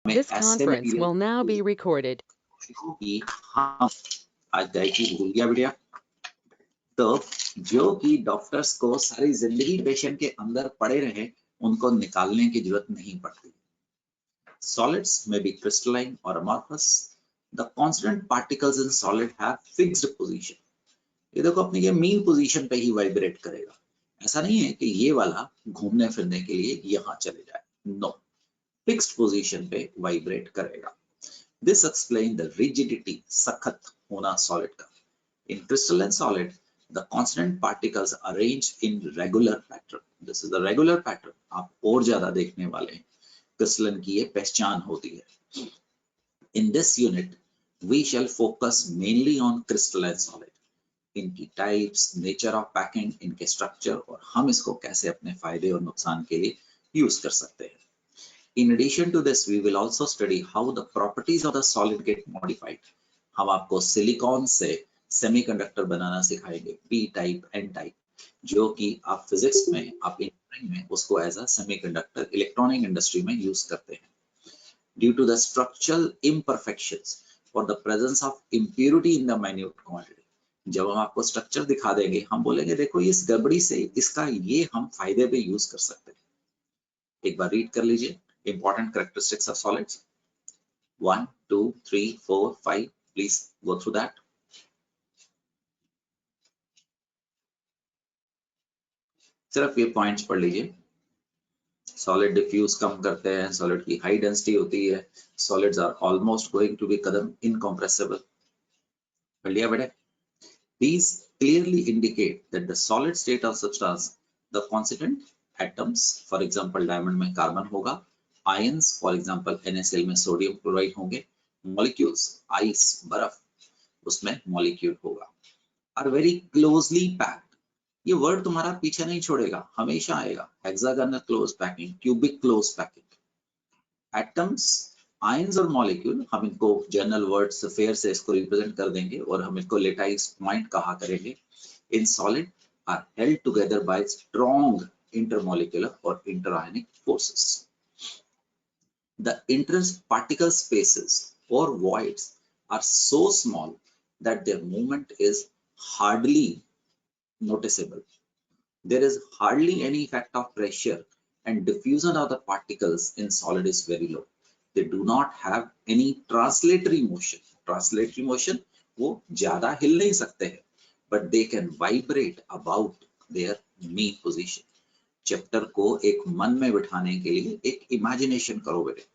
This ऐसे conference material will now be recorded. कि हाँ आज गायकी भूल गया बेटा, तो जो कि डॉक्टर्स को सारी जिंदगी पेशेंट के अंदर पड़े रहे उनको निकालने की जरूरत नहीं पड़ती। Solids may be crystalline or amorphous. The constant particles in solid have fixed position. ये देखो अपनी ये मीन पोजीशन पे ही वाइब्रेट करेगा, ऐसा नहीं है कि ये वाला घूमने फिरने के लिए यहाँ चले जाए, नो, फिक्स्ड पोजीशन पे वाइब्रेट करेगा। दिस एक्सप्लेन द रिजिडिटी, सख्त होना सॉलिड का। In crystalline solid the constant particles arrange in regular pattern. This is the regular pattern, आप और ज्यादा देखने वाले हैं, क्रिस्टलन की ये पहचान होती है। In this unit we shall focus mainly on crystalline solid, इनकी टाइप्स, नेचर ऑफ पैकिंग, इनके स्ट्रक्चर और हम इसको कैसे अपने फायदे और नुकसान के लिए यूज कर सकते हैं। In addition to this, we will also study how the properties of the solid get modified. हम आपको सिलिकॉन से सेमीकंडक्टर बनाना सिखाएंगे, P टाइप, N टाइप, जो कि आप फिजिक्स में, आप इंजीनियरिंग में उसको as a semiconductor electronic industry में यूज करते हैं। Due to the structural imperfections or the presence of impurity in the minute quantity, जब हम आपको स्ट्रक्चर दिखा देंगे हम बोलेंगे देखो इस गड़बड़ी से इसका ये हम फायदे पे यूज कर सकते हैं। एक बार रीड कर लीजिए important characteristics of solids 1 2 3 4 5, please go through that. सिर्फ ये पॉइंट्स पढ़ लीजिए। सॉलिड डिफ्यूज कम करते हैं, सॉलिड की हाई डेंसिटी होती है, solids are almost going to be कदम इनकंप्रेसिबल। पढ़ लिया बेटे? These clearly indicate that the solid state of substance, the constituent atoms, for example diamond में कार्बन होगा, ions for example NaCl में सोडियम क्लोराइड होंगे, molecules ice बर्फ उसमें molecule होगा, are very closely packed। ये वर्ड तुम्हारा पीछे नहीं छोड़ेगा, हमेशा आएगा, hexagonal close packing, cubic close packing। Atoms, ions और मॉलिक्यूल हम इनको जनरल वर्ड्स फेयर से इसको रिप्रेजेंट कर देंगे और हम इसको लेटाइज पॉइंट कहा करेंगे। In solid are held together by strong intermolecular और interionic forces. The interparticle spaces और voids are so small that their movement is hardly noticeable. There is hardly any effect of pressure and diffusion of the particles in solid is very low. They do not have any translatory motion. Translatory motion वो ज्यादा हिल नहीं सकते हैं, but they can vibrate about their mean position. Chapter को एक मन में बिठाने के लिए एक इमेजिनेशन करो बेटे।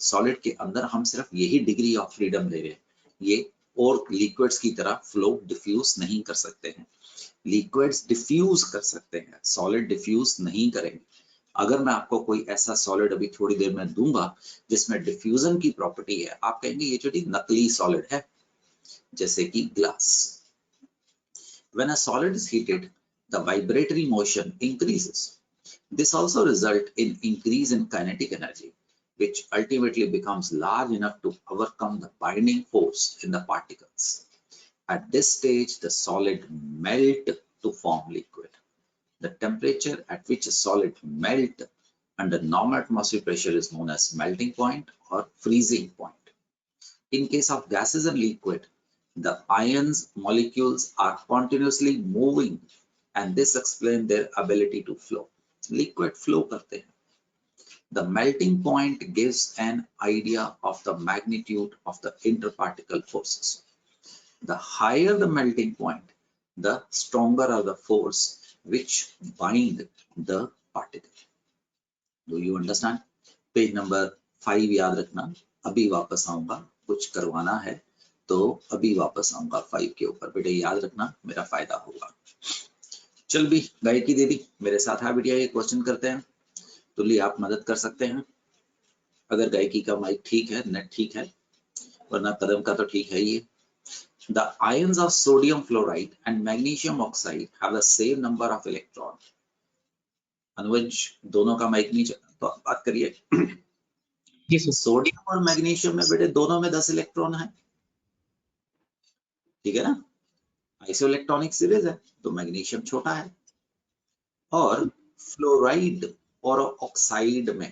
सॉलिड के अंदर हम सिर्फ यही डिग्री ऑफ फ्रीडम ले रहे हैं, ये और लिक्विड्स की तरह फ्लो डिफ्यूज नहीं कर सकते हैं। लिक्विड्स डिफ्यूज कर सकते हैं, सॉलिड डिफ्यूज नहीं करेंगे। अगर मैं आपको कोई ऐसा सॉलिड अभी थोड़ी देर में दूंगा जिसमें डिफ्यूजन की प्रॉपर्टी है, आप कहेंगे ये जो नकली सॉलिड है, जैसे कि glass. When a solid is heated, the vibratory motion increases. This also results in increase in kinetic energy, which ultimately becomes large enough to overcome the binding force in the particles. At this stage, the solid melt to form liquid. The temperature at which a solid melt under normal atmospheric pressure is known as melting point or freezing point. In case of gases and liquid, the ions molecules are continuously moving and this explains their ability to flow. Liquid flow करते हैं. The melting point gives an idea of the magnitude of the interparticle forces. The higher the melting point, the stronger are the force which bind the particle. Do you understand? Page number 5 याद रखना, अभी वापस आऊंगा, कुछ करवाना है तो अभी वापस आऊंगा 5 के ऊपर, बेटे याद रखना, मेरा फायदा होगा। चल भी गायकी दीदी मेरे साथ है बेटिया, ये क्वेश्चन करते हैं, तो लिए आप मदद कर सकते हैं अगर गायकी का माइक ठीक है, नेट ठीक है, वरना कदम का तो ठीक है ये। The ions of sodium fluoride and magnesium oxide have the same number of electrons. अनुज दोनों का माइक नहीं चला तो बात करिए। सोडियम और मैग्नीशियम में बेटे दोनों में 10 इलेक्ट्रॉन है, ठीक है ना, आइसोइलेक्ट्रॉनिक सीरीज है तो मैग्नीशियम छोटा है। और फ्लोराइड और ऑक्साइड में,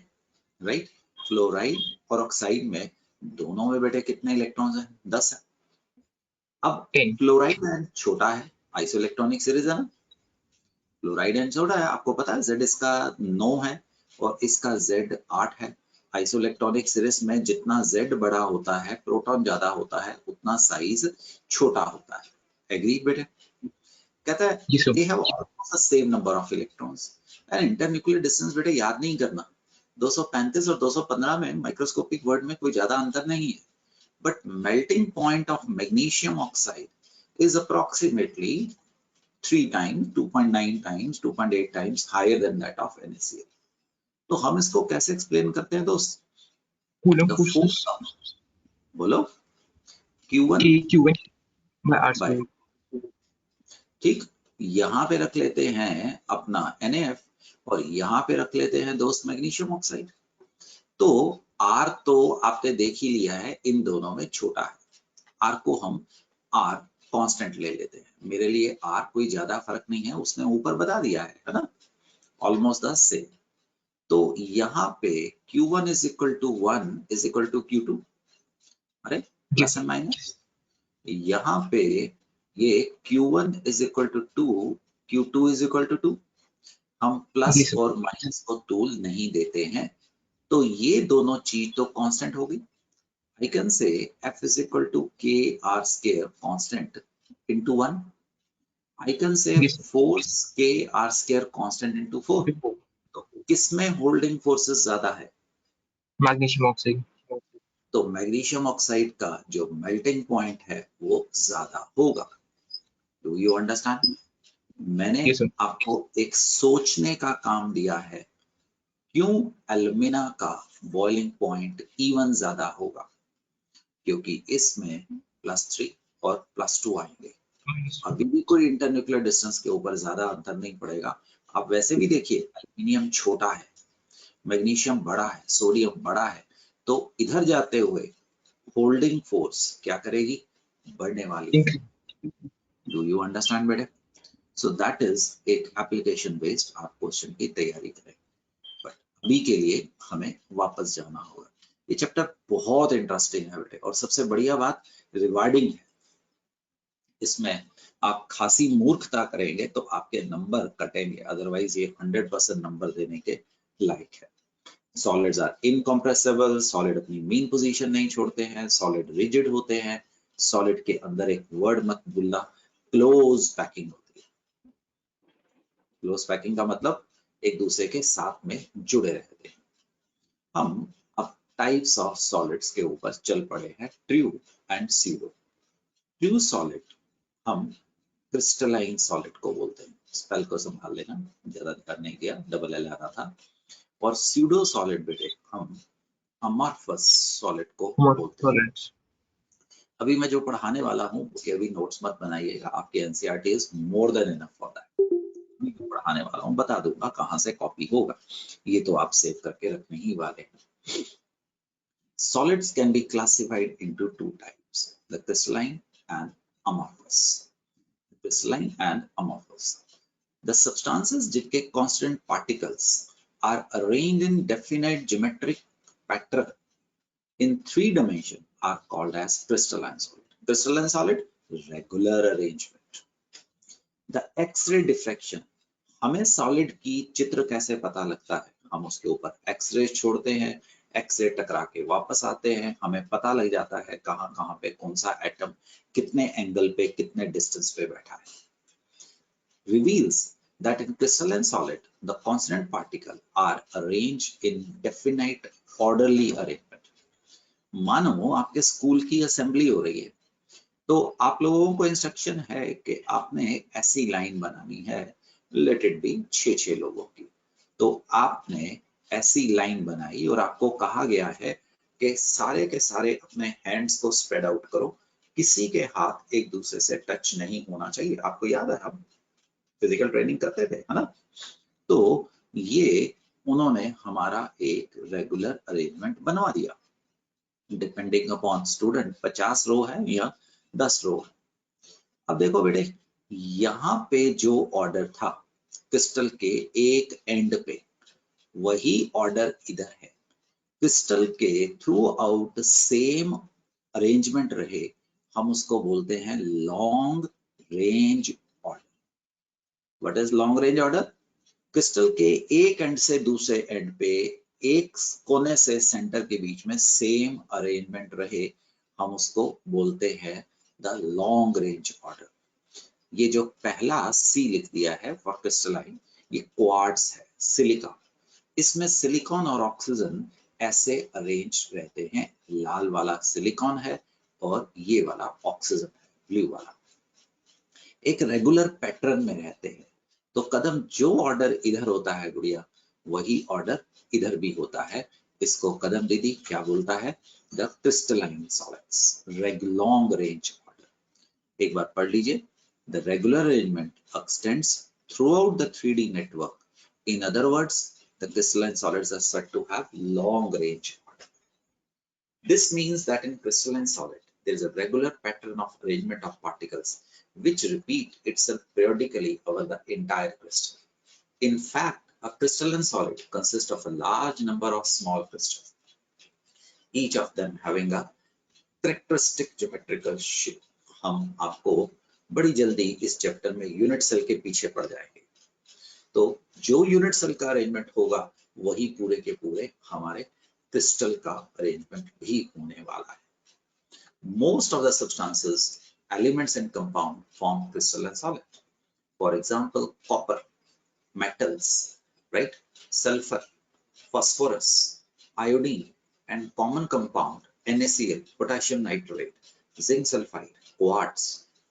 राइट, फ्लोराइड और ऑक्साइड में दोनों में बेटे कितने इलेक्ट्रॉन्स हैं? 10 है। अब 10 फ्लोराइड एन छोटा है, आइसोइलेक्ट्रॉनिक सीरीज है ना, फ्लोराइड एन छोटा है, आपको पता है Z इसका 9 है और इसका Z 8 है। आइसोइलेक्ट्रॉनिक सीरीज में जितना Z बड़ा होता है, प्रोटॉन ज्यादा होता है, उतना साइज छोटा होता है। एग्री बेटे? कहता है जी sir. they have almost the same number of electrons and internuclear distance बेटे याद नहीं करना, 235 और 215 में माइक्रोस्कोपिक वर्ड में कोई ज्यादा अंतर नहीं है, but melting point of magnesium oxide is approximately 3 times, 2.9 times, 2.8 times higher than that of NaCl. तो हम इसको कैसे एक्सप्लेन करते हैं दोस्त? कूलम The फोर्सेस force, बोलो, Q1 Q1 by R by, square। ठीक, यहाँ पे रख लेते हैं अपना NaF और यहाँ पे रख लेते हैं दोस्त मैग्नीशियम ऑक्साइड। तो R तो आपने देख ही लिया है, इन दोनों में छोटा है। R को हम R कांस्टेंट ले लेते हैं, मेरे लिए R कोई ज्यादा फर्क नहीं है, उसने ऊपर बता दिया है ना, ऑलमोस्ट द सेम। तो यहाँ पे Q1 is equal to 1 is equal to Q2, अरे जी प्लस एंड माइनस। यहाँ पे ये Q1 is equal to 2, Q2 is equal to 2। हम प्लस जी सर। और माइनस को तोल नहीं देते हैं, तो ये दोनों चीज तो कांस्टेंट होगी। I can say F is equal to K R square constant into 1. I can say जी sir. force K R square constant into 4. तो किसमें होल्डिंग फोर्सेस ज्यादा है? Magnesium oxide. तो मैग्नीशियम ऑक्साइड का जो मेल्टिंग पॉइंट है वो ज्यादा होगा। Do you understand? मैंने जी सर। आपको एक सोचने का काम दिया है, क्यों एल्यूमिना का बॉइलिंग पॉइंट इवन ज्यादा होगा? क्योंकि इसमें +3 और +2 आएंगे। अभी भी कोई इंटरन्यूक्लियर डिस्टेंस के ऊपर ज्यादा अंतर नहीं पड़ेगा। आप वैसे भी देखिए, एल्यूमिनियम छोटा है, मैग्नीशियम बड़ा है, सोडियम बड़ा है, तो इधर जाते हुए होल्डिंग फोर्स क्या करेगी? बढ़ने वाली है। डू यू अंडरस्टैंड बेटे? सो दैट इज एक एप्लीकेशन बेस्ड आप क्वेश्चन की तैयारी करें, बट अभी के लिए हमें वापस जाना होगा। ये चैप्टर बहुत इंटरेस्टिंग है बेटे, और सबसे बढ़िया बात रिवार्डिंग है। इसमें आप खासी मूर्खता करेंगे तो आपके नंबर कटेंगे, अदरवाइज ये 100% नंबर देने के लायक है। सॉलिड्स आर इनकम्प्रेसिबल, सॉलिड अपनी मीन पोजीशन नहीं छोड़ते हैं, सॉलिड रिजिड होते हैं, सॉलिड के अंदर एक वर्ड मत भूलना, क्लोज पैकिंग होती है। क्लोज पैकिंग का मतलब एक दूसरे के साथ में जुड़े रहते हैं। हम अब टाइप्स ऑफ सॉलिड्स के ऊपर चल पड़े हैं, true and pseudo. True solid हम क्रिस्टलाइन सॉलिड को बोलते हैं, स्पेल को संभाल लेना, ज्यादा ध्यान नहीं दिया, डबल एल आ रहा था। और स्यूडो सॉलिड बेटे हम अमॉर्फस सॉलिड को बोलते हैं। अभी मैं जो पढ़ाने वाला हूँ उसके अभी नोट्स मत बनाइएगा, आपके NCERT is more than enough for that. पढ़ाने वाला हूँ, बता दूंगा कहाँ से कॉपी होगा, ये तो आप सेव करके रखने ही वाले हैं। Solids can be classified into two types, the crystalline and amorphous. Crystalline and amorphous. The substances जिनके constant particles are arranged in definite geometric pattern in 3 dimensions are called as crystalline solid. Crystalline solid, regular arrangement. The X-ray diffraction, हमें solid की चित्र कैसे पता लगता है? हम उसके ऊपर एक्सरे छोड़ते हैं, एक्सरे टकरा के वापस आते हैं, हमें पता लग जाता है कहाँ कहाँ पे कौन सा एटम कितने एंगल पे कितने डिस्टेंस पे बैठा है। Reveals that in crystalline solid the consonant particles are arranged in definite orderly arrangement. मानो आपके स्कूल की असेंबली हो रही है, तो आप लोगों को इंस्ट्रक्शन है कि आपने ऐसी लाइन बनानी है, लेट इट बी 6 लोगों की। तो आपने ऐसी लाइन बनाई और आपको कहा गया है कि सारे के सारे अपने हैंड्स को स्प्रेड आउट करो, किसी के हाथ एक दूसरे से टच नहीं होना चाहिए। आपको याद है हम फिजिकल ट्रेनिंग करते थे, है ना? तो ये उन्होंने हमारा एक रेगुलर अरेंजमेंट बनवा दिया, डिपेंडिंग अपॉन स्टूडेंट 50 रो है या 10 रो है। अब देखो बेटे, यहाँ पे जो ऑर्डर था क्रिस्टल के एक एंड पे, वही ऑर्डर इधर है। क्रिस्टल के थ्रू आउट सेम अरेंजमेंट रहे, हम उसको बोलते हैं long range order. What is long range order? Crystal के एक एंड से दूसरे एंड पे एक कोने से सेंटर के बीच में सेम अरेंजमेंट रहे, हम उसको बोलते हैं द लॉन्ग रेंज ऑर्डर। ये जो पहला सी लिख दिया है फॉर क्रिस्टलाइन, ये क्वार्ट्ज है, सिलिका। इसमें सिलिकॉन और ऑक्सीजन ऐसे अरेंज रहते हैं, लाल वाला सिलिकॉन है और ये वाला ऑक्सीजन है, ब्लू वाला, एक रेगुलर पैटर्न में रहते हैं। तो कदम जो ऑर्डर इधर होता है गुड़िया, वही ऑर्डर इधर भी होता है। इसको कदम दीदी क्या बोलता है? The crystalline solids, long range order. एक बार पढ़ लीजिए, the regular arrangement x tends throughout the 3D network. In other words, the crystalline solids are said to have long range order. This means that in crystalline solid, there is a regular pattern of arrangement of particles which repeat itself periodically over the entire crystal. In fact, a crystalline solid consists of a large number of small crystals, each of them having a characteristic geometrical shape. हम आपको बड़ी जल्दी इस chapter में unit cell के पीछे पड़ जाएंगे। तो जो यूनिट सेल का अरेंजमेंट होगा वही पूरे के पूरे हमारे क्रिस्टल का अरेंजमेंट भी होने वाला है। Most of the substances, elements and compound form crystalline solid. For example, copper, metals, right? Sulfur, phosphorus, iodine, and common compound NaCl, potassium nitrate, zinc sulfide, quartz,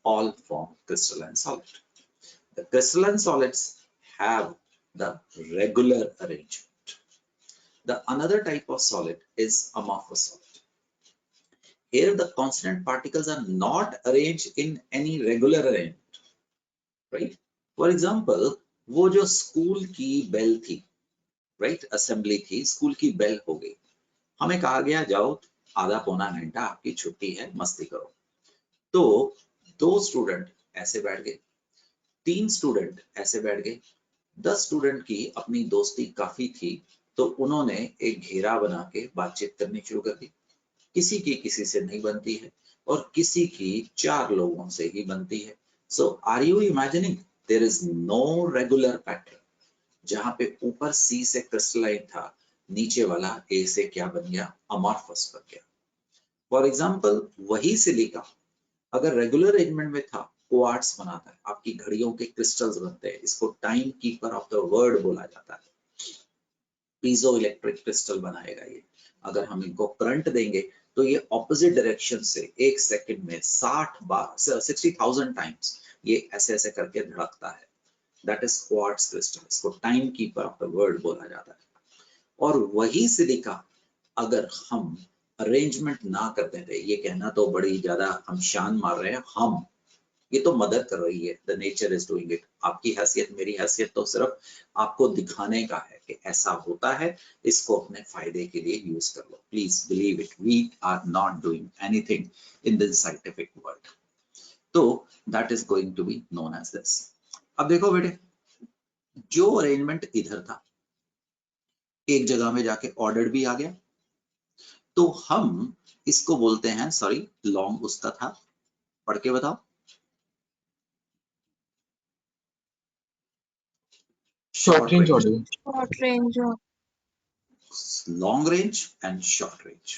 all form crystalline solid. The crystalline solids have the regular arrangement. The another type of solid is amorphous solid. Here the consonant particles are not arranged in any regular arrangement, right? For example, वो जो school की bell थी, right? Assembly थी, school की bell हो गई, हमें कहा गया जाओ आधा पौना घंटा आपकी छुट्टी है, मस्ती करो। तो 2 स्टूडेंट ऐसे बैठ गए, 3 स्टूडेंट ऐसे बैठ गए, 10 स्टूडेंट की अपनी दोस्ती काफी थी, तो उन्होंने एक घेरा बना के बातचीत करनी शुरू कर दी। किसी की किसी से नहीं बनती है और किसी की 4 लोगों से ही बनती है। So are you imagining there is no regular pattern, जहां पे ऊपर सी से क्रिस्टलाइन था, नीचे वाला ए से क्या बन गया? अमॉर्फस बन गया। फॉर एग्जांपल, वही सिलिका अगर रेगुलर अरेंजमेंट में था, क्वार्ट्ज बनाता है, आपकी घड़ियों के क्रिस्टल्स बनते हैं, इसको time keeper of the world बोला जाता है। पीजो इलेक्ट्रिक क्रिस्टल बनाएगा ये। अगर हम इनको करंट देंगे तो ये ऑपोजिट डायरेक्शन से 1 सेकंड में 60,000 टाइम्स ये ऐसे ऐसे करके धड़कता है। दैट इज क्वार्ट्ज क्रिस्टल, इसको time keeper of the world बोला जाता है। और वही सिलिका अगर हम अरेंजमेंट ना करते थे, ये कहना तो बड़ी ज्यादा हम शान मार रहे हैं, हम ये तो मदद कर रही है, the nature is doing it. आपकी हैसियत, मेरी हैसियत तो सिर्फ आपको दिखाने का है कि ऐसा होता है, इसको अपने फायदे के लिए यूज कर लो। Please believe it, we are not doing anything in this scientific world. तो that is going to be known as this. अब देखो बेटे, जो अरेंजमेंट इधर था, एक जगह में जाके ऑर्डर भी आ गया, तो हम इसको बोलते हैं, सॉरी लॉन्ग उसका था, पढ़ के बताओ। Short range order. Short range order. Long range and short range.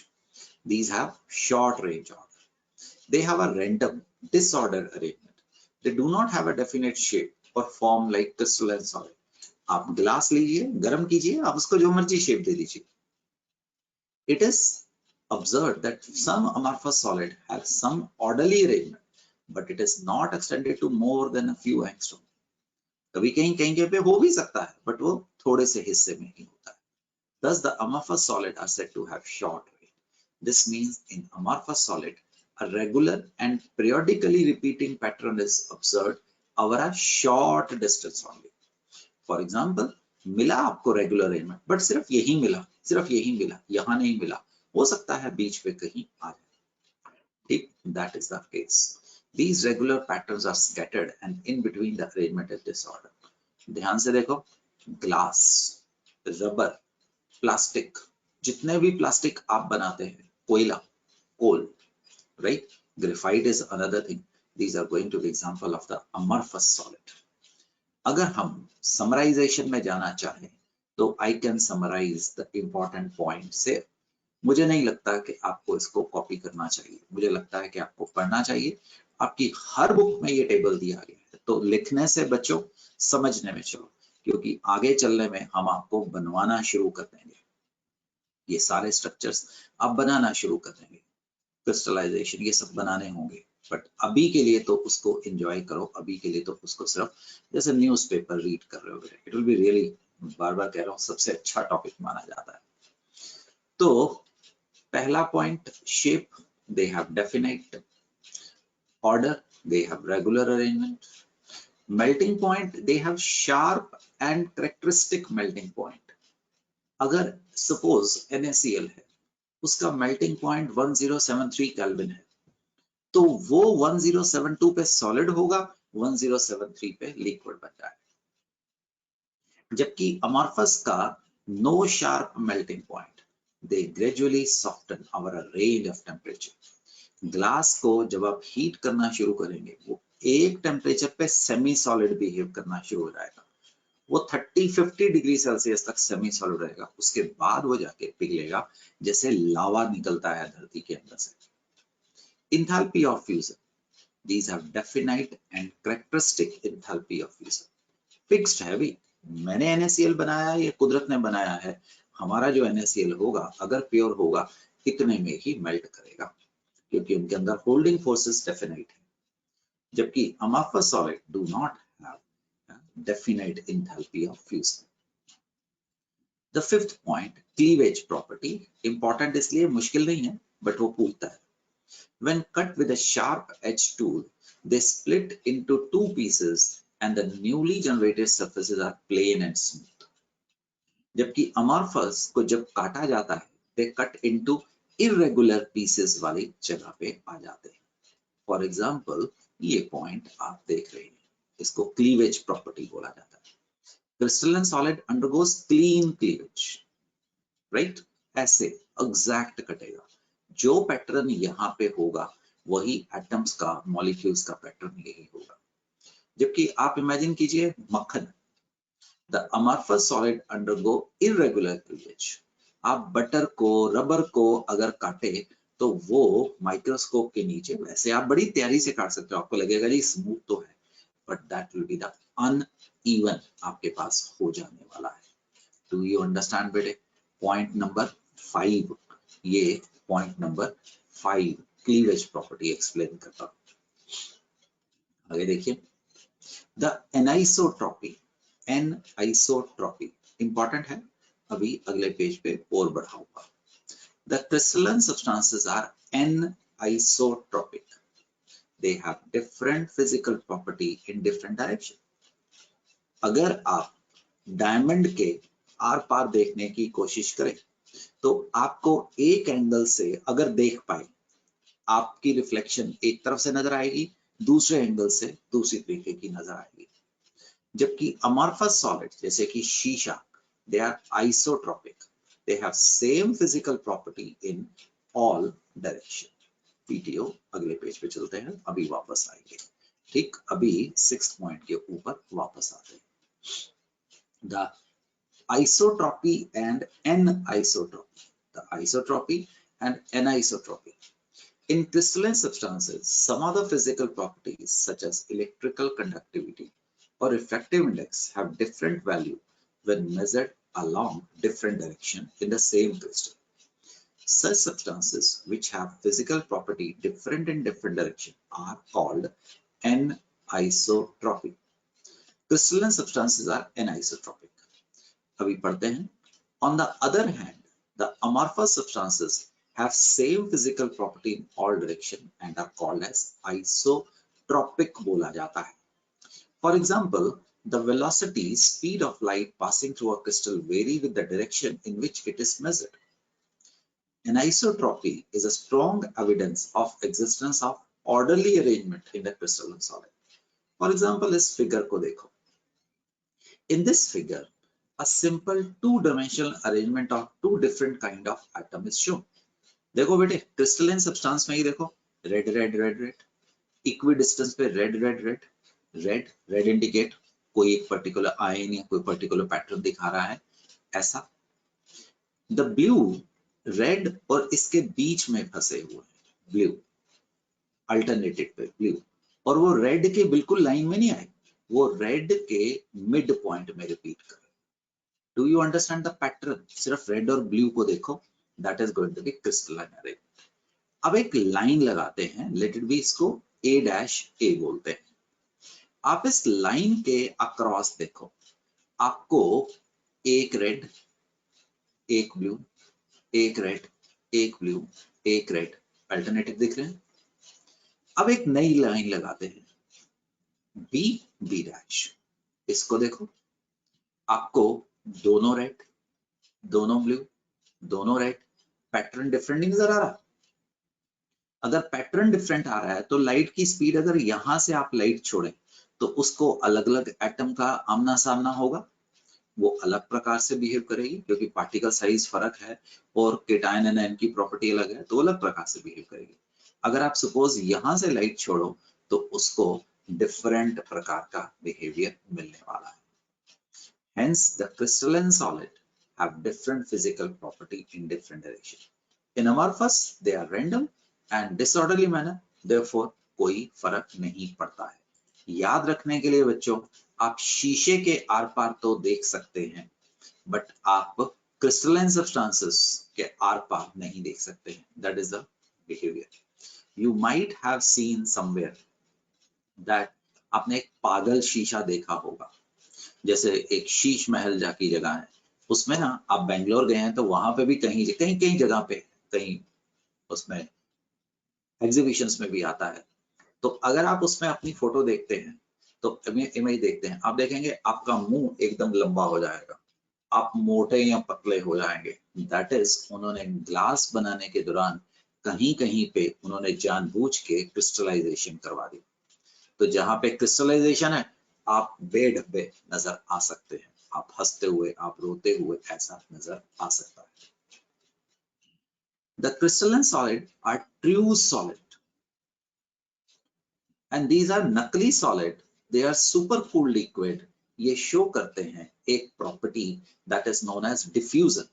These have short range order. They have a random disordered arrangement. They do not have a definite shape or form like crystalline solid. आप glass लीजिए, गर्म कीजिए, आप उसको जो मर्जी shape दे दीजिए। It is observed that some amorphous solid have some orderly arrangement, but it is not extended to more than a few angstrom. कभी कहीं कहीं पे हो भी सकता है, बट वो थोड़े से हिस्से में ही होता है। Thus, the amorphous solid are said to have short range. This means in amorphous solid, a regular and periodically repeating pattern is observed over a short distance only. For example, मिला आपको regular arrangement, but सिर्फ यही मिला, सिर्फ यही मिला, यहाँ नहीं मिला, हो सकता है बीच पे कहीं आ जाए। ठीक, that is the case. These regular patterns are scattered and in between the arrangement is disorder. ध्यान से देखो, ग्लास, रबर, प्लास्टिक, जितने भी प्लास्टिक आप बनाते हैं, कोयला, coal, right? Graphite is another thing. These are going to be example of the amorphous solid. अगर हम समराइजेशन में जाना चाहें तो I can summarize the important points here. मुझे नहीं लगता कि आपको इसको कॉपी करना चाहिए, मुझे लगता है कि आपको पढ़ना चाहिए। आपकी हर बुक में ये टेबल दिया गया है, तो लिखने से बचो, समझने में चलो, क्योंकि आगे चलने में हम आपको बनवाना शुरू कर देंगे। ये सारे स्ट्रक्चर्स आप बनाना शुरू कर देंगे, क्रिस्टलाइजेशन ये सब बनाने होंगे, बट अभी के लिए तो उसको एंजॉय करो, अभी के लिए तो उसको सिर्फ जैसे न्यूज़पेपर रीड कर रहे हो। इट विल बी रियली, बार बार कह रहा हूँ, सबसे अच्छा टॉपिक माना जाता है। तो पहला point, shape, they have definite order, they have regular arrangement. Melting point, they have sharp and characteristic melting point. अगर suppose NaCl है, उसका melting point 1073 केल्विन है, तो वो 1072 पे सॉलिड होगा, 1073 पे लिक्विड बन जाएगा। जबकि अमॉर्फस का no sharp melting point, they gradually soften over a range of temperature. Glass को जब आप हीट करना शुरू करेंगे, वो एक टेम्परेचर पे सेमी सॉलिड बिहेव करना शुरू हो जाएगा। वो 30-50 डिग्री सेल्सियस तक सेमी सॉलिड रहेगा, उसके बाद वो जाके पिघलेगा, जैसे लावा निकलता है धरती के अंदर से। Enthalpy of fusion, these have definite and characteristic enthalpy of fusion. Fixed है भी, मैंने NaCl बनाया है, ये कुदरत ने बनाया है, हमारा जो NaCl होगा अगर प्योर होगा इतने में ही मेल्ट करेगा, क्योंकि उनके अंदर होल्डिंग फोर्सेस डेफिनेट है। जबकि amorphous solid do not have definite enthalpy of fusion. The fifth point, cleavage property, important इसलिए मुश्किल नहीं है, बट वो पूछता है। When cut with a sharp edge tool, they split into two pieces and the newly generated surfaces are plain and smooth. जबकि amorphous को जब काटा जाता है, they cut into irregular pieces वाली जगह पे आ जाते हैं। फॉर एग्जाम्पल, ये पॉइंट आप देख रहे हैं, इसको क्लीवेज प्रॉपर्टी बोला जाता है। Crystalline solid undergoes clean cleavage, right? ऐसे एग्जैक्ट कटेगा, जो पैटर्न यहाँ पे होगा वही एटम्स का, मॉलिक्यूल्स का पैटर्न यही होगा। जबकि आप इमेजिन कीजिए मक्खन, the amorphous solid undergo irregular cleavage. आप बटर को, रबर को अगर काटे तो वो माइक्रोस्कोप के नीचे, वैसे आप बड़ी तैयारी से काट सकते हो, आपको लगेगा जी स्मूथ तो है, but that will be the uneven आपके पास हो जाने वाला है। डू यू अंडरस्टैंड बेटे? पॉइंट नंबर 5, ये point number 5 cleavage property explain करता हूं। आगे देखिए, द एनाइसोट्रॉपी, एनाइसोट्रॉपी इंपॉर्टेंट है, अभी अगले पेज पे और बढ़ाऊंगा। The crystalline substances are anisotropic. They have different physical property in different direction. अगर आप डायमंड के आर पार देखने की कोशिश करें तो आपको एक एंगल से अगर देख पाए, आपकी रिफ्लेक्शन एक तरफ से नजर आएगी, दूसरे एंगल से दूसरी तरीके की नजर आएगी। जबकि अमॉर्फस सॉलिड जैसे कि शीशा, they are isotropic. They have same physical property in all direction. PTO अगले पेज पे चलते हैं, अभी वापस आएंगे। ठीक, अभी 6th पॉइंट के ऊपर वापस आते हैं। The isotropy and anisotropy. The isotropy and anisotropy. In crystalline substances, some of the physical properties such as electrical conductivity or refractive index have different value when measured along different direction in the same crystal. Such substances which have physical property different in different direction are called anisotropic. Crystalline substances are anisotropic. अभी पढ़ते हैं। On the other hand, the amorphous substances have same physical property in all direction and are called as isotropic बोला जाता है। For example, the velocity, speed of light passing through a crystal vary with the direction in which it is measured. Anisotropy is a strong evidence of existence of orderly arrangement in the crystalline solid. For example, इस figure को देखो। In this figure, a simple two-dimensional arrangement of two different kind of atom is shown. देखो बेटे crystalline substance में ही देखो red red red red, equidistance पे red red red red red indicate कोई एक पर्टिकुलर आयन या कोई पर्टिकुलर पैटर्न दिखा रहा है ऐसा। द ब्लू रेड और इसके बीच में फंसे हुए हैं ब्लू, अल्टरनेटेड पे ब्लू, और वो रेड के बिल्कुल लाइन में नहीं आए, वो रेड के मिड पॉइंट में रिपीट कर। Do you understand the pattern? सिर्फ रेड और ब्लू को देखो, that is going to be crystalline array. अब एक लाइन लगाते हैं, लेट इट बी, इसको ए डैश ए बोलते हैं। आप इस लाइन के अक्रॉस देखो, आपको एक रेड एक ब्लू, एक रेड एक ब्लू, एक रेड अल्टरनेटिव दिख रहे हैं। अब एक नई लाइन लगाते हैं, बी बी डैश, इसको देखो, आपको दोनों रेड दोनों ब्लू दोनों रेड, पैटर्न डिफरेंट नहीं नजर आ रहा? अगर पैटर्न डिफरेंट आ रहा है तो लाइट की स्पीड, अगर यहां से आप लाइट छोड़ें तो उसको अलग अलग एटम का आमना सामना होगा, वो अलग प्रकार से बिहेव करेगी क्योंकि पार्टिकल साइज फर्क है और केटायन एनायन की प्रॉपर्टी अलग है, तो अलग प्रकार से बिहेव करेगी। अगर आप सपोज यहां से लाइट छोड़ो तो उसको डिफरेंट प्रकार का बिहेवियर मिलने वाला है। Hence, the crystalline solid have different physical property in different direction. In amorphous, they are random and disorderly manner. Therefore, कोई फर्क नहीं पड़ता है। याद रखने के लिए बच्चों, आप शीशे के आर पार तो देख सकते हैं, बट आप क्रिस्टलाइन सब्सटेंसेस के आर पार नहीं देख सकते हैं। That is the behavior. You might have seen somewhere that आपने एक पागल शीशा देखा होगा, जैसे एक शीश महल जाकी जगह है, उसमें ना आप बेंगलोर गए हैं तो वहां पे भी कहीं कहीं कहीं जगह पे कहीं उसमें एग्जीबिशंस में भी आता है। तो अगर आप उसमें अपनी फोटो देखते हैं तो इमेज देखते हैं, आप देखेंगे आपका मुंह एकदम लंबा हो जाएगा, आप मोटे या पतले हो जाएंगे। दैट इज, उन्होंने ग्लास बनाने के दौरान कहीं कहीं पे उन्होंने जानबूझ के क्रिस्टलाइजेशन करवा दी। तो जहां पे क्रिस्टलाइजेशन है आप बेढब्बे नजर आ सकते हैं, आप हंसते हुए, आप रोते हुए, ऐसा नजर आ सकता है। The crystalline solid are true solid and these are नकली solid, they are super cool liquid। ये शो करते हैं एक property that is known as diffusion.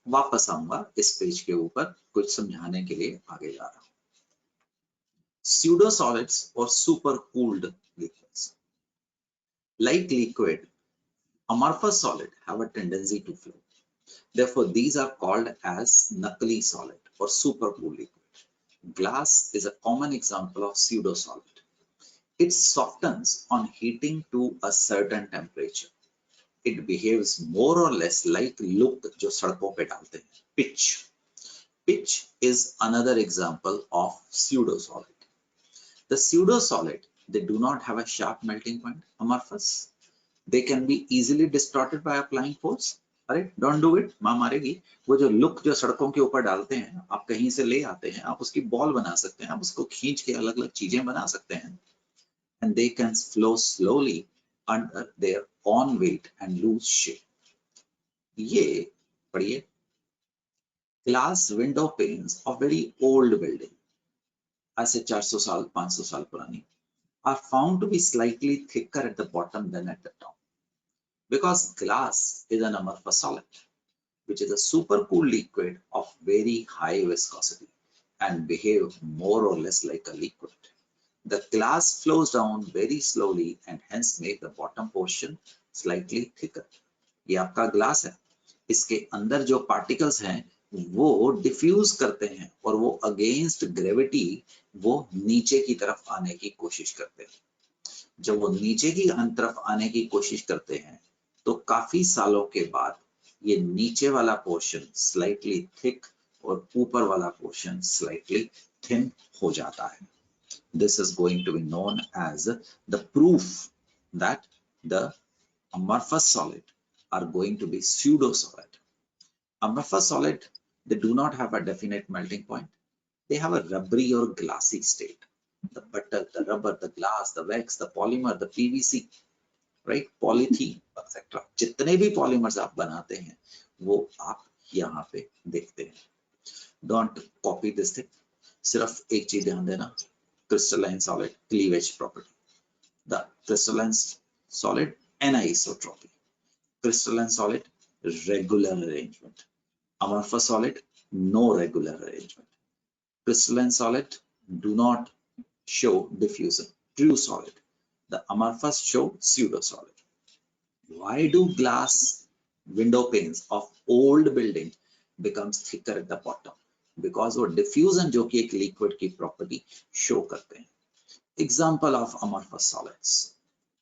वापस आऊंगा इस पेज के ऊपर कुछ समझाने के लिए आगे जा रहा हूं। Pseudo solids or super cooled liquids, like liquid, amorphous solid have a tendency to flow. Therefore, these are called as nakli solid or supercool liquid. Glass is a common example of pseudo solid. It softens on heating to a certain temperature. It behaves more or less like look जो सड़कों पे डालते हैं, pitch. Pitch is another example of pseudo solid. The pseudo solid, they do not have a sharp melting point, amorphous. They can be easily distorted by applying force. अरे don't do it, मां मारेगी। वो जो look जो सड़कों के ऊपर डालते हैं, आप कहीं से ले आते हैं, आप उसकी बॉल बना सकते हैं, आप उसको खींच के अलग अलग चीजें बना सकते हैं, and they can flow slowly under their own weight and lose shape. ये पढ़िए, glass window panes of very old building, ऐसे 400 साल 500 साल पुरानी, are found to be slightly thicker at the bottom than at the top because glass is an amorphous solid, which is a super cool liquid of very high viscosity and behave more or less like a liquid. The glass flows down very slowly and hence make the bottom portion slightly thicker. ये आपका glass है, इसके अंदर जो particles हैं वो diffuse करते हैं और वो अगेंस्ट ग्रेविटी वो नीचे की तरफ आने की कोशिश करते हैं। जब वो नीचे की तरफ आने की कोशिश करते हैं तो काफी सालों के बाद ये नीचे वाला पोर्शन स्लाइटली थिक और ऊपर वाला पोर्शन स्लाइटली थिन हो जाता है। This is going to be known as the proof that the amorphous solid are going to be pseudo solid. Amorphous solid, they do not have a definite melting point. They have a rubbery or glassy state. The butter, the rubber, the glass, the wax, the polymer, the PVC, right, polythene etcetera, जितने भी polymers आप बनाते हैं वो आप यहाँ पे देखते हैं। डोंट कॉपी दिस थिंग, सिर्फ एक चीज ध्यान देना, crystalline solid cleavage property, the crystalline solid anisotropy, crystalline solid regular arrangement, amorphous solid no regular arrangement, crystalline solid do not show diffusion, true solid, the amorphous show pseudo solid. Why do glass window panes of old building becomes thicker at the bottom? Because वो diffusion जो कि एक liquid की property show करते हैं. Example of amorphous solids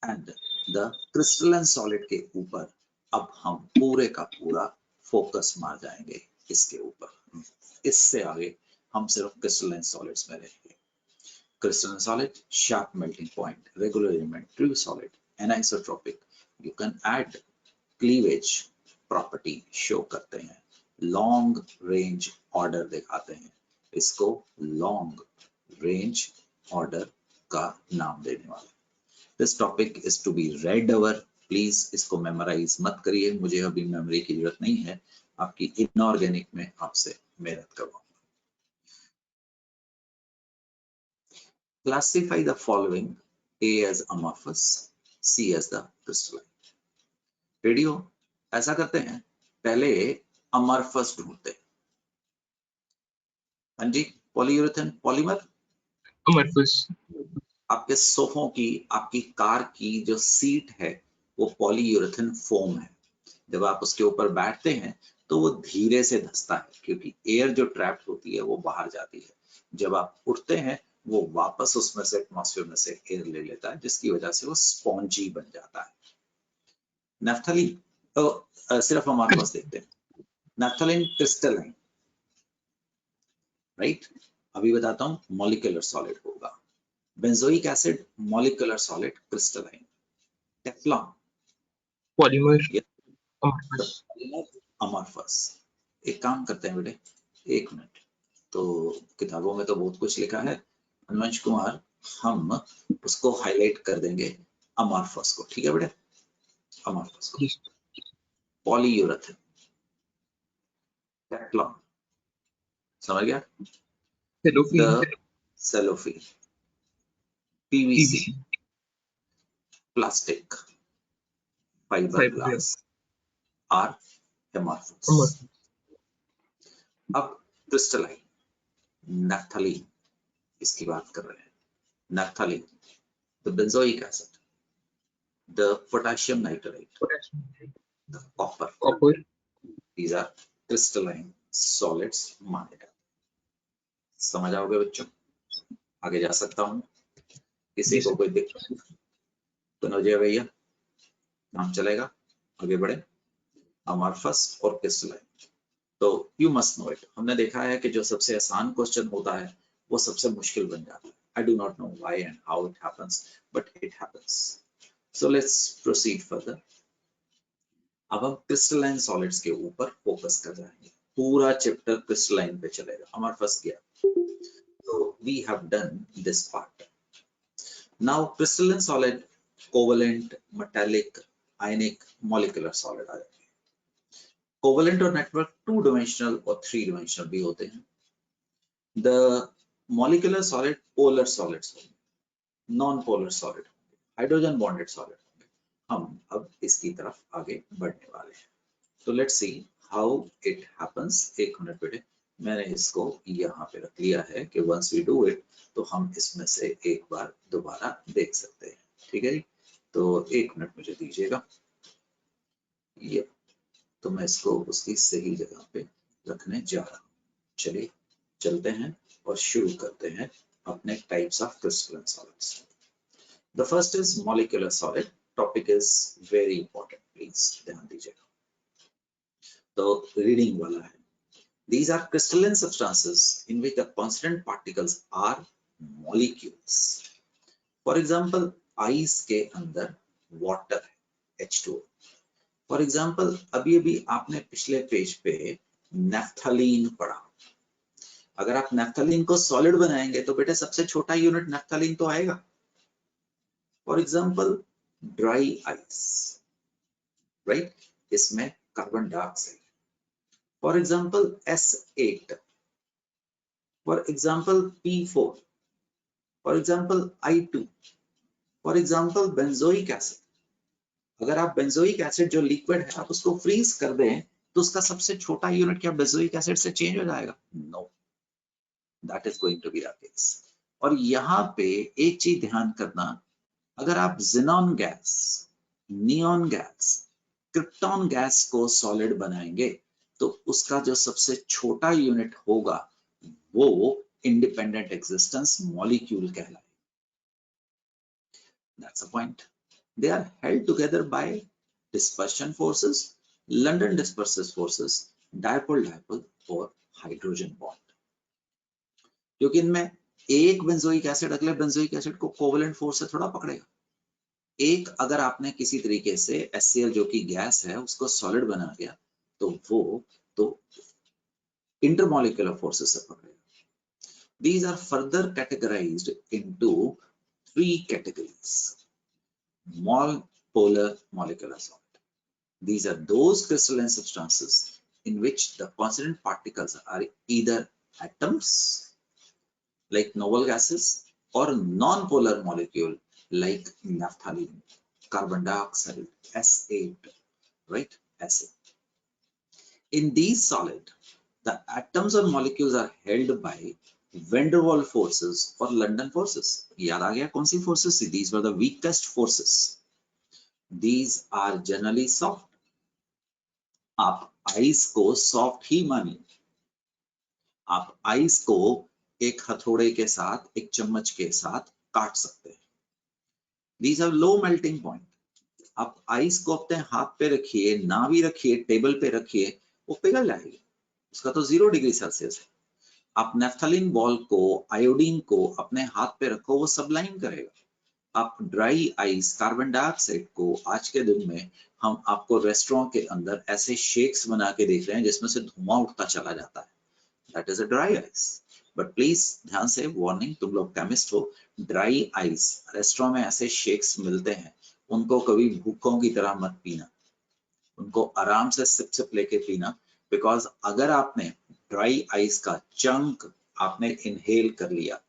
and the crystalline solid के ऊपर अब हम पूरे का पूरा फोकस मार जाएंगे इसके ऊपर। इससे आगे हम सिर्फ क्रिस्टलाइन सॉलिड्स में रहेंगे। Crystalline solid, sharp melting point, regular element, true solid, anisotropic, you can add cleavage property show करते हैं, लॉन्ग रेंज ऑर्डर दिखाते हैं, इसको लॉन्ग रेंज ऑर्डर का नाम देने वाले। This topic is to be read over. Please इसको मेमोराइज मत करिए, मुझे अभी मेमोरी की जरूरत नहीं है, आपकी इनऑर्गेनिक में आपसे मेहनत करवाऊंगा। Classify the following, A as amorphous, C as the crystalline. Radio ऐसा करते हैं, पहले अमॉर्फस ढूंढते हैं। हाँ जी, पॉलीयूरेथेन पॉलीमर, अमॉर्फस। आपके सोफों की, आपकी कार की जो सीट है वो पॉलीयूरेथेन फोम है। जब आप उसके ऊपर बैठते हैं तो वो धीरे से धंसता है, क्योंकि एयर जो ट्रैप्ड होती है वो बाहर जाती है। जब आप उठते हैं वो वापस उसमें से एटमॉस्फेयर में से एयर ले लेता है, जिसकी वजह से वो स्पॉन्जी बन जाता है। नैफ्थलीन तो सिर्फ हमारे पास देखते हैं, नैफ्थलीन क्रिस्टलाइन, राइट। अभी बताता हूँ, मॉलिक्यूलर सॉलिड होगा। Benzoic acid molecular solid crystalline. Teflon polymer amorphous. Amorphous. एक काम करते हैं बेटे, एक मिनट, तो किताबों में तो बहुत कुछ लिखा है अनुवंश कुमार, हम उसको हाईलाइट कर देंगे अमॉर्फस को, ठीक है बेटे, अमॉर्फस को। पॉलीयूरेथेन, टेफ्लॉन, समझ गया? Cellophane, PVC, plastic, fibreglass are amorphous. अब क्रिस्टलाइन, नैफ्थलीन, इसकी बात कर रहे हैं। Naphthalene, the benzoic acid, the potassium nitrate, the copper, these are crystalline solids माने जाते हैं। समझ आओगे बच्चों? आगे जा सकता हूँ, किसी को कोई दिक्कत तो नोजिया भैया, काम चलेगा, आगे बढ़े। अमॉर्फस और क्रिस्टलाइन, तो यू मस्ट नो इट। हमने देखा है कि जो सबसे आसान क्वेश्चन होता है वो सबसे मुश्किल बन जाता है। I do not know why and how it happens, but it happens. So let's proceed further. अब हम क्रिस्टलाइन सॉलिड्स के ऊपर फोकस कर जाएंगे, पूरा चैप्टर क्रिस्टलाइन पे चलेगा। हमारे पास गया, तो we have done this part. Now crystalline solid, covalent, metallic, ionic, molecular solid आ जाएंगे। कोवेलेंट और नेटवर्क 2 dimensional और 3 dimensional भी होते हैं। The molecular solid polar solids होंगे, non polar solid, hydrogen bonded solid होंगे। हम अब इसकी तरफ आगे बढ़ने वाले हैं, तो let's see how it happens. एक मिनट बेटे, मैंने इसको यहाँ पे रख लिया है कि वंस वी डू इट तो हम इसमें से एक बार दोबारा देख सकते हैं, ठीक है जी। तो एक मिनट मुझे दीजिएगा, ये तो मैं इसको उसकी सही जगह पे रखने जा रहा हूँ। चलिए चलते हैं और शुरू करते हैं अपने types of crystalline solids. The first is molecular solid. Topic is very important, please ध्यान दीजिएगा। तो रीडिंग वाला है, these are crystalline substances in which the constant particles are molecules. For example, ice के अंदर water है, H2O. For example, अभी आपने पिछले पेज पे नैफ्थलीन पढ़ा। अगर आप नैफ्थलीन को सॉलिड बनाएंगे तो बेटे सबसे छोटा यूनिट नैफ्थलीन तो आएगा। For example dry ice, right, इसमें carbon dioxide, for example S8, for example P4, for example I2, for example benzoic acid. अगर आप बेंजोइक एसिड जो लिक्विड है आप उसको फ्रीज कर दें तो उसका सबसे छोटा यूनिट क्या बेंजोइक एसिड से चेंज हो जाएगा? No, that is going to be the case. और यहाँ पे एक चीज ध्यान करना, अगर आप xenon gas, neon gas, krypton gas को सॉलिड बनाएंगे तो उसका जो सबसे छोटा यूनिट होगा वो इंडिपेंडेंट एग्जिस्टेंस मॉलिक्यूल कहलाएगा। That's the point. They are held together by dispersion forces, London dispersive forces, dipole-dipole और हाइड्रोजन बॉन्ड। क्योंकि इनमें एक बेंजोइक एसिड अगले बेंजोइक एसिड को कोवेलेंट फोर्स से थोड़ा पकड़ेगा। एक अगर आपने किसी तरीके से HCl जो कि गैस है उसको सॉलिड बना दिया तो वो तो इंटरमॉलिक्यूलर फोर्सेस से पकड़ेगा। These are further categorized into 3 categories. Polar molecular solid. These are those crystalline substances in which the constituent particles are either atoms like noble gases or non-polar molecule like naphthalene, carbon dioxide, S8, right? Acid. In these solid, the atoms or molecules are held by van der Waals forces or London forces. याद आ गया कौन सी forces? These were the weakest forces. These are generally soft. आप ice को soft ही मानिए, आप ice को एक हथौड़े के साथ, एक चम्मच के साथ काट सकते हैं। These are low melting point. आप आइस को अपने हाथ पे रखिए, ना भी रखिए, टेबल पे रखिए, वो पिघल जाएगी, उसका तो 0 डिग्री सेल्सियस है। आप नेफ्थलीन बॉल को, आयोडीन को अपने हाथ पे रखो, वो सबलाइन करेगा। आप ड्राई आइस, कार्बन डाइऑक्साइड को आज के दिन में हम आपको रेस्टोरेंट के अंदर ऐसे शेक्स बना के देख रहे हैं जिसमें से धुआं उठता चला जाता है, that is a dry ice. But please ध्यान से वार्निंग, तुम लोग केमिस्ट हो, ड्राई आइस रेस्टोरेंट में ऐसे शेक्स मिलते हैं, उनको कभी भूखों की तरह मत पीना, उनको आराम से सिप सिप लेके पीना, बिकॉज अगर आपने ड्राई आइस का चंक आपने इनहेल कर लिया,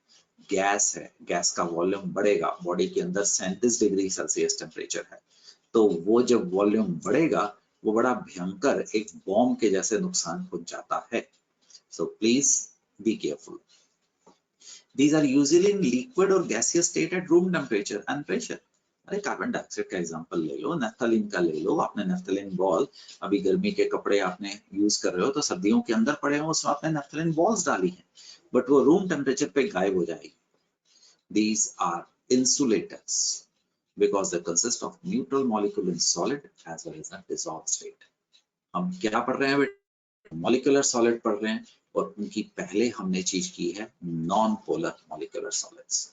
गैस है, गैस का वॉल्यूम बढ़ेगा, बॉडी के अंदर 37 डिग्री सेल्सियस टेम्परेचर है, तो वो जब वॉल्यूम बढ़ेगा वो बड़ा भयंकर एक बॉम्ब के जैसे नुकसान पहुंचाता है। So please be careful. These are usually in liquid or gaseous state at room temperature and pressure. अरे कार्बन डाइऑक्साइड का एग्जांपल ले लो, नेफ्थलीन का ले लो, आपने नेफ्थलीन बॉल, अभी गर्मी के कपड़े आपने यूज कर रहे हो तो सर्दियों के अंदर पड़े हो, उसमें आपने नेफ्थलीन बॉल्स डाली हैं, बट वो रूम टेम्परेचर पे गायब हो जाएगी। These are insulators because they consist of neutral molecule in solid as well as a dissolved state. हम क्या पढ़ रहे हैं बेटा? मॉलिक्यूलर सॉलिड पढ़ रहे हैं और उनकी पहले हमने चीज की है non polar molecular solids.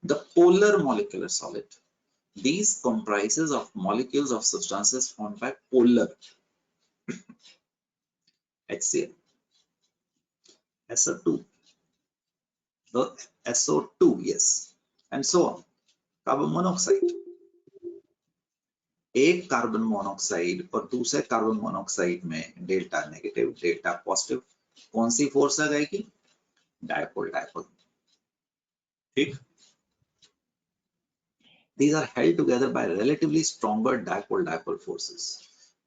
The polar molecular solid, these comprises of molecules of substances formed by polar HCl, SO2, the SO2, yes, and so on. Carbon monoxide, एक कार्बन मोनोऑक्साइड और दूसरे कार्बन मोनोऑक्साइड में delta negative, delta positive, कौन सी force आ जाएगी? Dipole dipole, ठीक। These are held together by relatively stronger dipole dipole forces.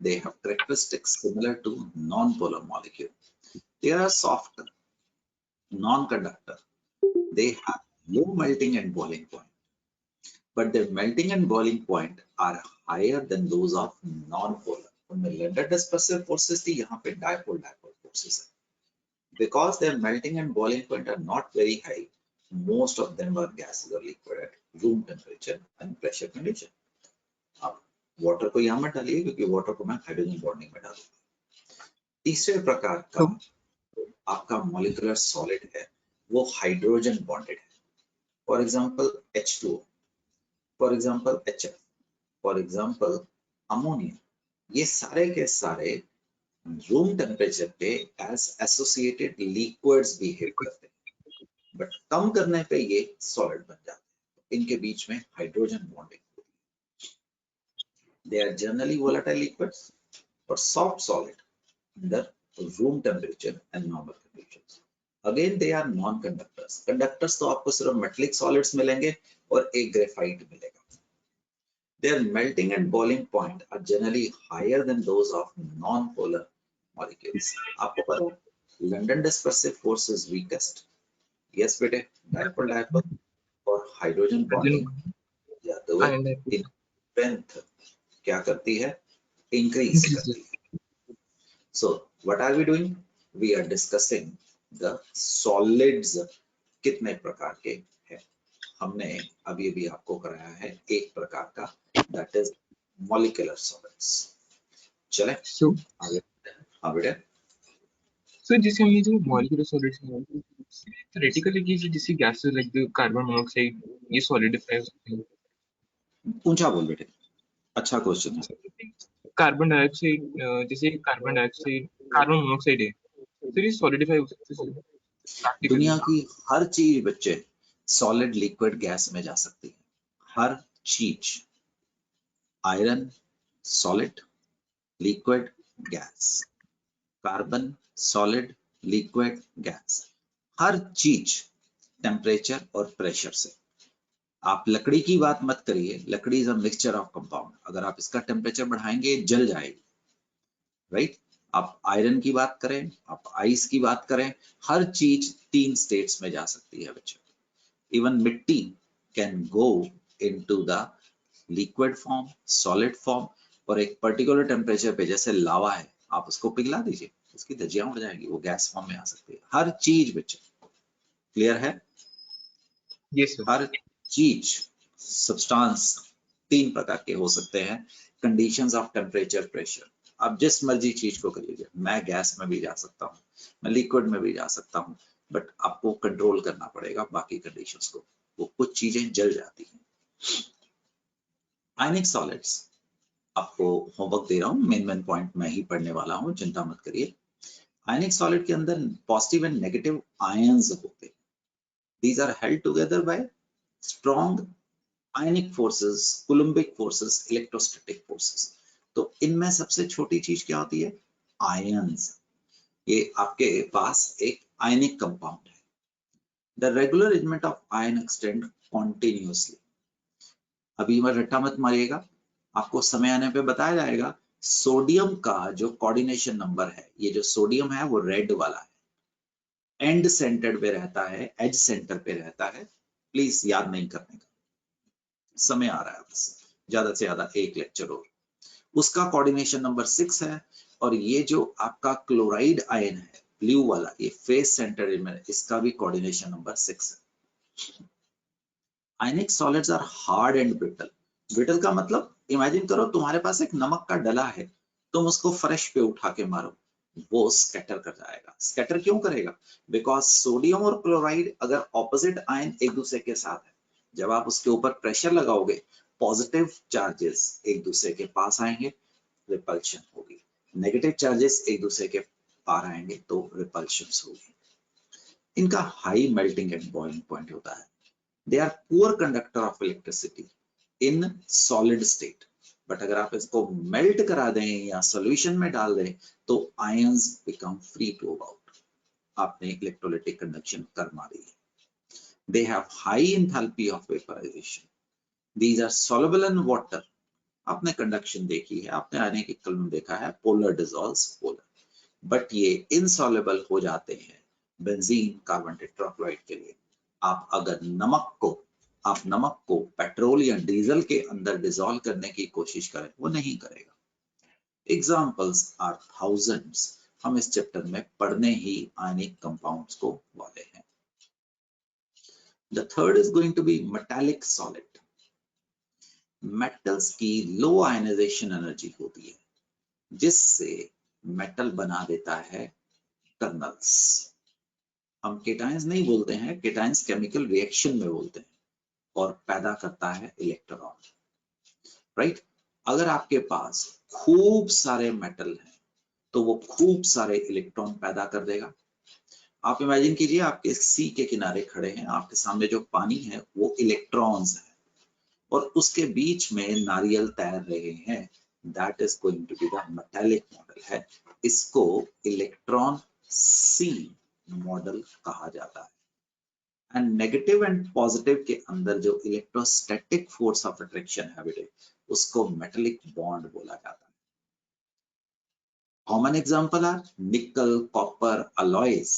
They have characteristics similar to non-polar molecule. They are soft, non-conductor. They have low melting and boiling point, but their melting and boiling point are higher than those of non-polar. उनमें London dispersive forces थी, यहाँ पे dipole dipole forces है. Because their melting and boiling point are not very high, most of them were gases or liquid at room temperature and pressure condition. आप water को यहाँ मत डालिए क्योंकि वाटर को मैं हाइड्रोजन बॉन्डिंग में डालूंगा। तीसरे प्रकार का आपका मॉलिक्यूलर सॉलिड है वो हाइड्रोजन बॉन्डेड है। For example H2O, for example HF, for example ammonia, ये सारे के सारे रूम टेम्परेचर पे एज एसोसिएटेड लिक्विड्स बिहेव करते हैं, बट कम करने पे ये सॉलिड बन जाते हैं, इनके बीच में hydrogen bonding. They are generally volatile liquids or soft solid under room temperature and normal conditions. Again, they are non-conductors. Conductors तो आपको सिर्फ metallic solids मिलेंगे और एक graphite मिलेगा. Their melting and boiling point are generally higher than those of non-polar molecules. आपको पता है London dispersive force is weakest. Yes बेटे, dipole और हाइड्रोजन बॉन्डिंग जाते हुए इन स्ट्रेंथ क्या करती है, इंक्रीज करती है. So what are we doing, we are discussing the solids कितने प्रकार के हैं. हमने अभी अभी आपको कराया है एक प्रकार का, दैट इज मॉलिक्यूलर सॉलिड्स. चले आगे. हाँ बेटा. सर जैसे हमने जो मॉलिक्यूलर सॉलिड्स हैं थ्योरेटिकली कि जैसे gases like the carbon monoxide ये सॉलिडिफाई हो सकते हैं. ऊंचा बोल बेटे, अच्छा क्वेश्चन है. कार्बन डाइऑक्साइड जैसे कार्बन मोनोऑक्साइड है तो ये सॉलिडिफाई हो सकते हैं. दुनिया की हर चीज बच्चे सॉलिड लिक्विड गैस में जा सकती है. हर चीज. Iron solid liquid gas, carbon solid liquid gas, हर चीज टेम्परेचर और प्रेशर से. आप लकड़ी की बात मत करिए, लकड़ी is a mixture of compound. अगर आप इसका टेम्परेचर बढ़ाएंगे जल जाएगी, राइट. आप आयरन की बात करें, आप आइस की बात करें, हर चीज 3 स्टेट्स में जा सकती है बच्चों. इवन मिट्टी can go into the liquid form, solid form, और एक पर्टिकुलर टेम्परेचर पे, जैसे लावा है, आप उसको पिघला दीजिए, उसकी धज्जियां उड़ जाएंगी, वो गैस फॉर्म में आ सकती है. हर चीज बच्चे, क्लियर है? Yes sir. हर चीज, सब्सटेंस 3 प्रकार के हो सकते हैं. Conditions of temperature, pressure. आप जिस मर्जी चीज को करिए, मैं गैस में भी जा सकता हूँ, मैं लिक्विड में भी जा सकता हूँ, बट आपको कंट्रोल करना पड़ेगा बाकी कंडीशंस को. वो कुछ चीजें जल जाती हैं. आयनिक सॉलिड्स, आपको होमवर्क दे रहा हूँ, मेन पॉइंट मैं ही पढ़ने वाला हूँ, चिंता मत करिए. आयनिक सॉलिड के अंदर पॉजिटिव एंड नेगेटिव आयंस होते हैं. These are held together by strong ionic forces, Coulombic forces, electrostatic forces. तो इनमें सबसे छोटी चीज क्या होती है? आयंस. ये आपके पास एक आयनिक कंपाउंड है. The regular arrangement of ion extend continuously. अभी मैं रट्टा मत मारिएगा, आपको समय आने पे बताया जाएगा. सोडियम का जो कोऑर्डिनेशन नंबर है, ये जो सोडियम है वो रेड वाला है, एंड सेंटर पे रहता है, एज सेंटर पे रहता है. प्लीज याद नहीं करने का, समय आ रहा है, बस ज्यादा से ज्यादा एक लेक्चर और. उसका कोऑर्डिनेशन नंबर 6 है. और ये जो आपका क्लोराइड आयन है, ब्लू वाला, ये फेस सेंटर में, इसका भी कोऑर्डिनेशन नंबर 6 है. Ionic solids are hard and brittle. Brittle का मतलब, इमेजिन करो तुम्हारे पास एक नमक का डला है, तुम उसको फ्रेश पे उठा के मारो, वो स्कैटर कर जाएगा. स्कैटर क्यों करेगा? बिकॉज सोडियम और क्लोराइड अगर ऑपोजिट आयन एक दूसरे के साथ है, जब आप उसके ऊपर प्रेशर लगाओगे, पॉजिटिव चार्जेस एक दूसरे के पास आएंगे, रिपल्शन होगी. नेगेटिव चार्जेस एक दूसरे के पार आएंगे तो रिपल्शन होगी. इनका high melting and boiling point होता है. They are poor conductor of electricity in solid state. But अगर आप इसको मेल्ट करा दें या सॉल्यूशन में डाल दें तो ions become free to about. आपने इलेक्ट्रोलाइटिक कंडक्शन कर मारी है. They have high enthalpy of vaporization. These are soluble in water. आपने कंडक्शन देखी है, आपने आयनिक इक्विलिब्रियम देखा है, पोलर डिसॉल्व्स पोलर, बट ये इनसॉल्युबल हो जाते हैं बेंजीन कार्बन टेट्राक्लोराइड के लिए. आप अगर नमक को पेट्रोल या डीजल के अंदर डिसॉल्व करने की कोशिश करें, वो नहीं करेगा. Examples are thousands. हम इस चैप्टर में पढ़ने ही आयनिक कंपाउंड्स को वाले हैं. The third is going to be metallic solid. Metals की लो आयनाइजेशन एनर्जी होती है, जिससे मेटल बना देता है कर्नल्स. हम केटाइंस नहीं बोलते हैं, केटाइंस केमिकल रिएक्शन में बोलते हैं, और पैदा करता है इलेक्ट्रॉन, राइट. अगर आपके पास खूब सारे मेटल हैं तो वो खूब सारे इलेक्ट्रॉन पैदा कर देगा. आप इमेजिन कीजिए, आपके सी के किनारे खड़े हैं, आपके सामने जो पानी है वो इलेक्ट्रॉन्स है. और उसके बीच में नारियल तैर रहे हैं, that is going to be the metallic model है। इसको इलेक्ट्रॉन सी मॉडल कहा जाता है। एंड नेगेटिव एंड पॉजिटिव के अंदर जो इलेक्ट्रोस्टैटिक फोर्स ऑफ अट्रैक्शन है बेटे, उसको मेटालिक बॉन्ड बोला जाता है। कॉमन एग्जांपल आर निकल, कॉपर, अलॉयज।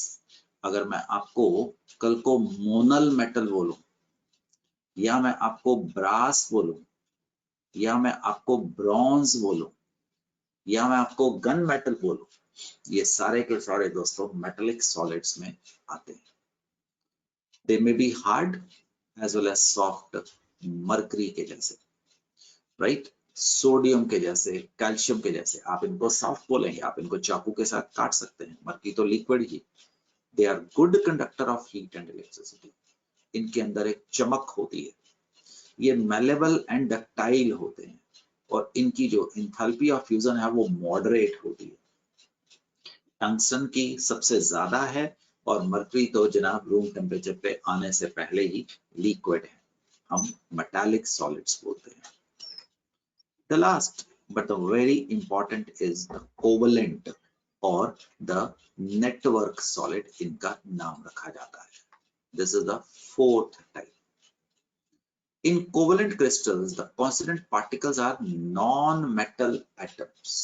अगर मैं आपको कल को मोनल मेटल बोलूं, या मैं आपको ब्रास बोलूं, या मैं आपको ब्रॉन्ज बोलूं, या मैं आपको गन मेटल बोलूं, ये सारे के सारे दोस्तों मेटालिक सॉलिड्स में आते हैं। They may be hard as well as soft, mercury के जैसे, राइट, सोडियम के जैसे, कैल्शियम के जैसे। आप इनको सॉफ्ट बोलेंगे, आप इनको चाकू के साथ काट सकते हैं, मरकरी तो लिक्विड ही। They are good conductor of heat and electricity. इनके अंदर एक चमक होती है, ये मेलेबल एंड डक्टाइल होते हैं, और इनकी जो इंथैल्पी ऑफ फ्यूजन है वो मॉडरेट होती है। टंगस्टन की सबसे ज्यादा है, और मरकरी तो जनाब रूम टेम्परेचर पे आने से पहले ही लिक्विड है, हम मेटालिक सॉलिड्स बोलते हैं। The last but the very important is the covalent or the network solid, इनका नाम रखा जाता है। This is the fourth type. In covalent crystals, the constituent particles are non-metal atoms.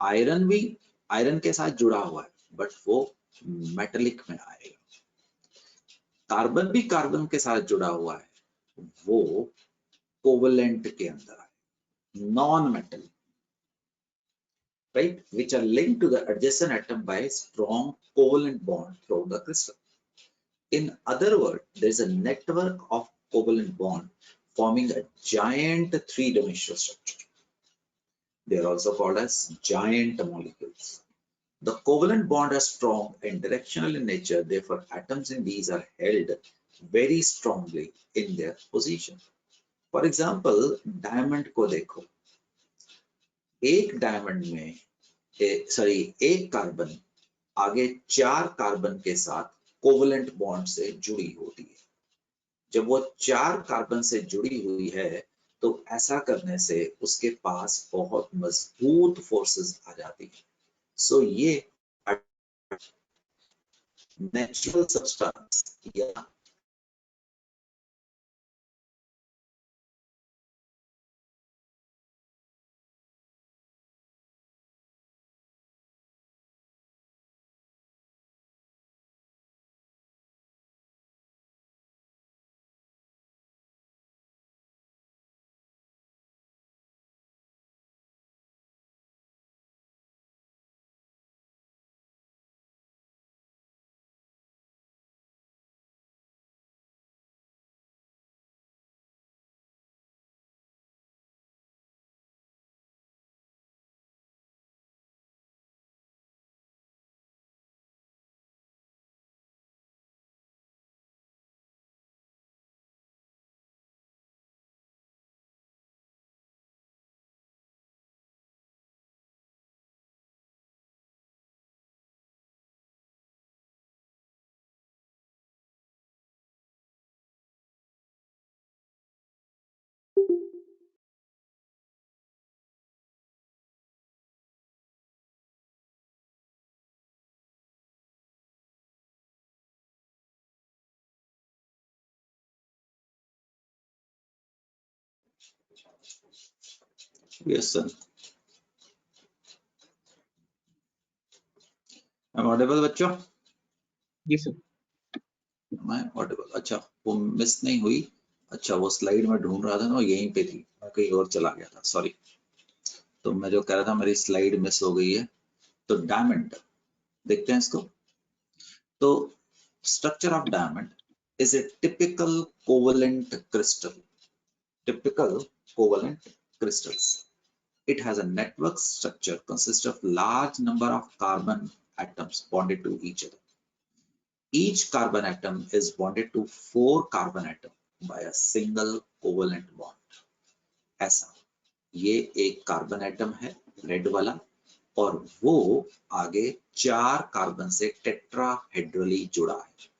Iron भी आयरन के साथ जुड़ा हुआ है, बट वो मेटेलिक में आएगा। कार्बन भी कार्बन के साथ जुड़ा हुआ है, वो कोवलेंट के अंदर आएगा, non-metal, right, which are linked to the adjacent atom by a strong covalent bond throughout the crystal. In other words, there is a network of covalent bond forming a giant three-dimensional structure. They are also called as giant molecules. The covalent bonds are strong and directional in nature, therefore atoms in these are held very strongly in their position. For example, diamond को देखो, एक diamond में एक carbon आगे 4 carbon के साथ covalent bond से जुड़ी होती है। जब वो 4 कार्बन से जुड़ी हुई है, तो ऐसा करने से उसके पास बहुत मजबूत फोर्सेस आ जाती है। सो ये नेचुरल सब्सटेंस या yes sir, I am audible बच्चों? जी सर। मैं ऑडिबल, अच्छा वो मिस नहीं हुई। अच्छा वो स्लाइड में ढूंढ रहा था ना, यहीं पे थी, मैं कहीं और चला गया था, सॉरी। तो मैं जो कह रहा था मेरी स्लाइड मिस हो गई है। तो डायमंड देखते हैं इसको। तो structure of diamond is a typical covalent crystal. Typical covalent crystals. It has a network structure consists of large number of carbon atoms bonded to each other. Each carbon atom is bonded to 4 carbon atoms by a single covalent bond. ऐसा, ये एक carbon atom है red वाला, और वो आगे 4 carbon से tetrahedrally जुड़ा है।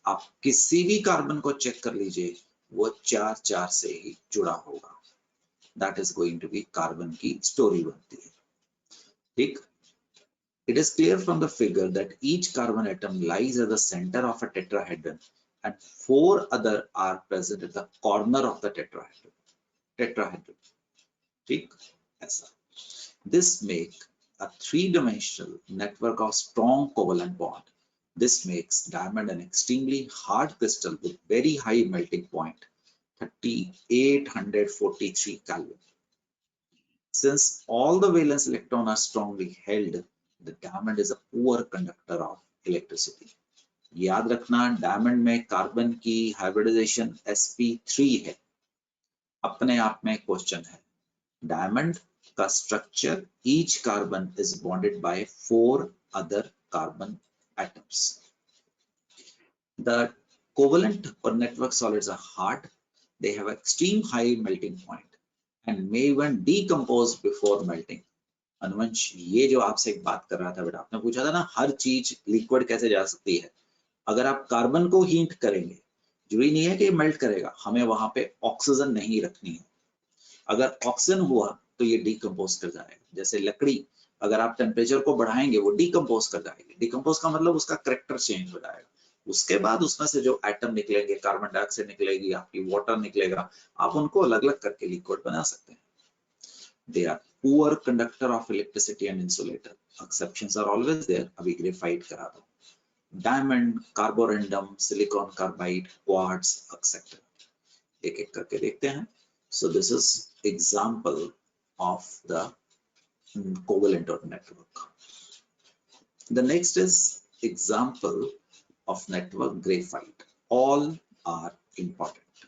आप किसी भी कार्बन को चेक कर लीजिए, वो 4-4 से ही जुड़ा होगा। That is going to be carbon की स्टोरी बनती है। ठीक, it is clear from the figure that each carbon atom lies at the center of a tetrahedron and 4 other are present at the corner of the tetrahedron. ठीक, ऐसा। This make a 3-dimensional network of strong covalent bond. This makes diamond an extremely hard crystal with very high melting point, 3843 Kelvin. Since all the valence electrons are strongly held, the diamond is a poor conductor of electricity. याद रखना, diamond में carbon की hybridisation sp3 है। अपने आप में question है, diamond का structure, each carbon is bonded by 4 other carbon atoms. The covalent or network solids are hard. They have extreme high melting point and may even decompose before melting. अनुवंश, ये जो आपसे एक बात कर रहा था बेटा, आपने पूछा था ना हर चीज लिक्विड कैसे जा सकती है। अगर आप कार्बन को हीट करेंगे, जरूरी नहीं है कि मेल्ट करेगा, हमें वहां पे ऑक्सीजन नहीं रखनी है। अगर ऑक्सीजन हुआ तो ये डिकम्पोज कर जाएगा। जैसे लकड़ी, अगर आप टेम्परेचर को बढ़ाएंगे वो डिकम्पोज कर जाएगी। डिकम्पोज का मतलब उसका करेक्टर चेंज हो जाएगा। उसके बाद उसमें से जो एटम निकलेंगे, कार्बन डाइऑक्साइड निकलेगी, आपकी वाटर निकलेगा, आप उनको अलग अलग करके लिक्विड बना सकते हैं। They are poor conductor of electricity and insulator. Exceptions are always there. अभी ग्रेफाइट करा दो, diamond, Carborundum, silicon carbide, quartz, etcetera. एक एक करके देखते हैं। So this is example of the covalent or network. The next is example of network graphite. All are important.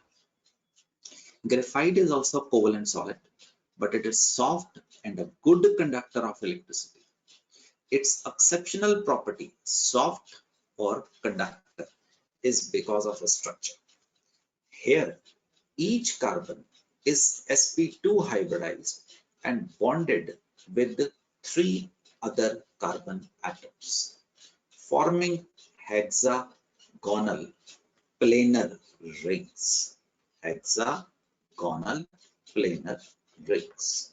Graphite is also a covalent solid, but it is soft and a good conductor of electricity. Its exceptional property, soft or conductor, is because of the structure. Here, each carbon is sp2 hybridized and bonded with 3 other carbon atoms, forming hexagonal planar rings. Hexagonal planar rings.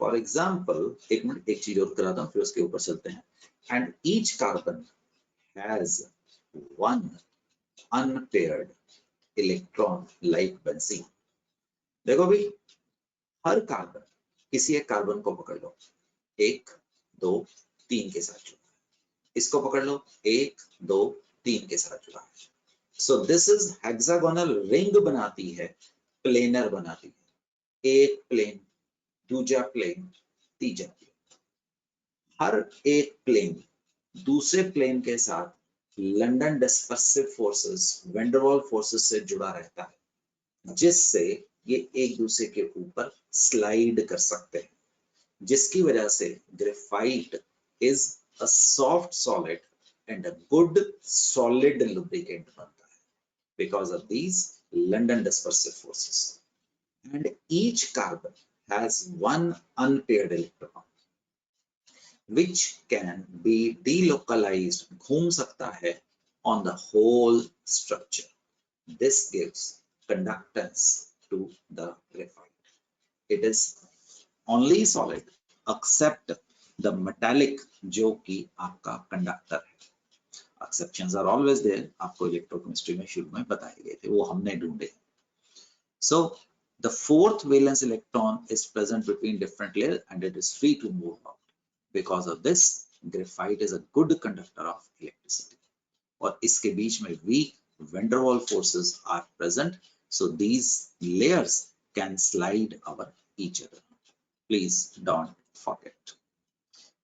For example, एक minute, एक चीज और कराता हूँ, फिर उसके ऊपर चलते हैं। And each carbon has 1 unpaired electron like benzene. देखो भाई, हर कार्बन, किसी एक कार्बन को पकड़ लो, 1 2 3 के साथ जुड़ा है। इसको पकड़ लो, 1 2 3 के साथ जुड़ा है। So this is hexagonal ring बनाती है, प्लेनर बनाती है। एक प्लेन, दूसरा प्लेन, तीसरा प्लेन। हर एक प्लेन दूसरे प्लेन के साथ London dispersive forces, van der Waals forces से जुड़ा रहता है, जिससे ये एक दूसरे के ऊपर स्लाइड कर सकते हैं, जिसकी वजह से graphite is a soft solid and a good solid lubricant बनता है because of these London dispersive forces. And each carbon has 1 unpaired electron which can be delocalized, घूम सकता है on the whole structure. This gives conductance to the graphite. It is only solid except the metallic, जो कि आपका conductor है। Exceptions are always there. आपको electrochemistry में शुरू में बताए गए थे, वो हमने ढूंढे। So the 4th valence electron is present between different layers and it is free to move out. Because of this, graphite is a good conductor of electricity. और इसके बीच में weak van der Waals forces are present, so these layers can slide over each other. Please don't forget.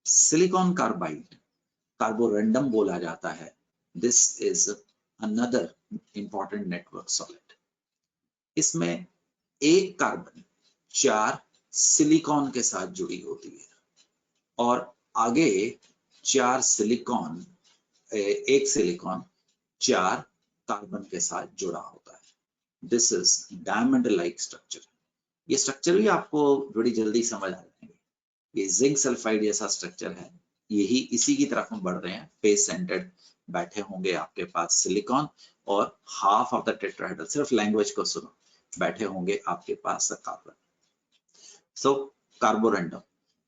Silicon carbide, carborundum बोला जाता है. This is another important network solid. इसमें एक carbon 4 silicon के साथ जुड़ी होती है और आगे 4 सिलिकॉन, एक सिलिकॉन 4 कार्बन के साथ जुड़ा होता है। This is diamond like structure. ये स्ट्रक्चर भी आपको बड़ी जल्दी समझ आ जाएंगे। ये जिंक सल्फाइड जैसा स्ट्रक्चर है, यही इसी की तरफ हम बढ़ रहे हैं। फेस सेंटर्ड बैठे होंगे आपके पास सिलिकॉन और हाफ ऑफ द टेट्राहेड्रल। सिर्फ लैंग्वेज को सुनो, बैठे होंगे आपके पास कार्बन। सो कार्बोरेंडम,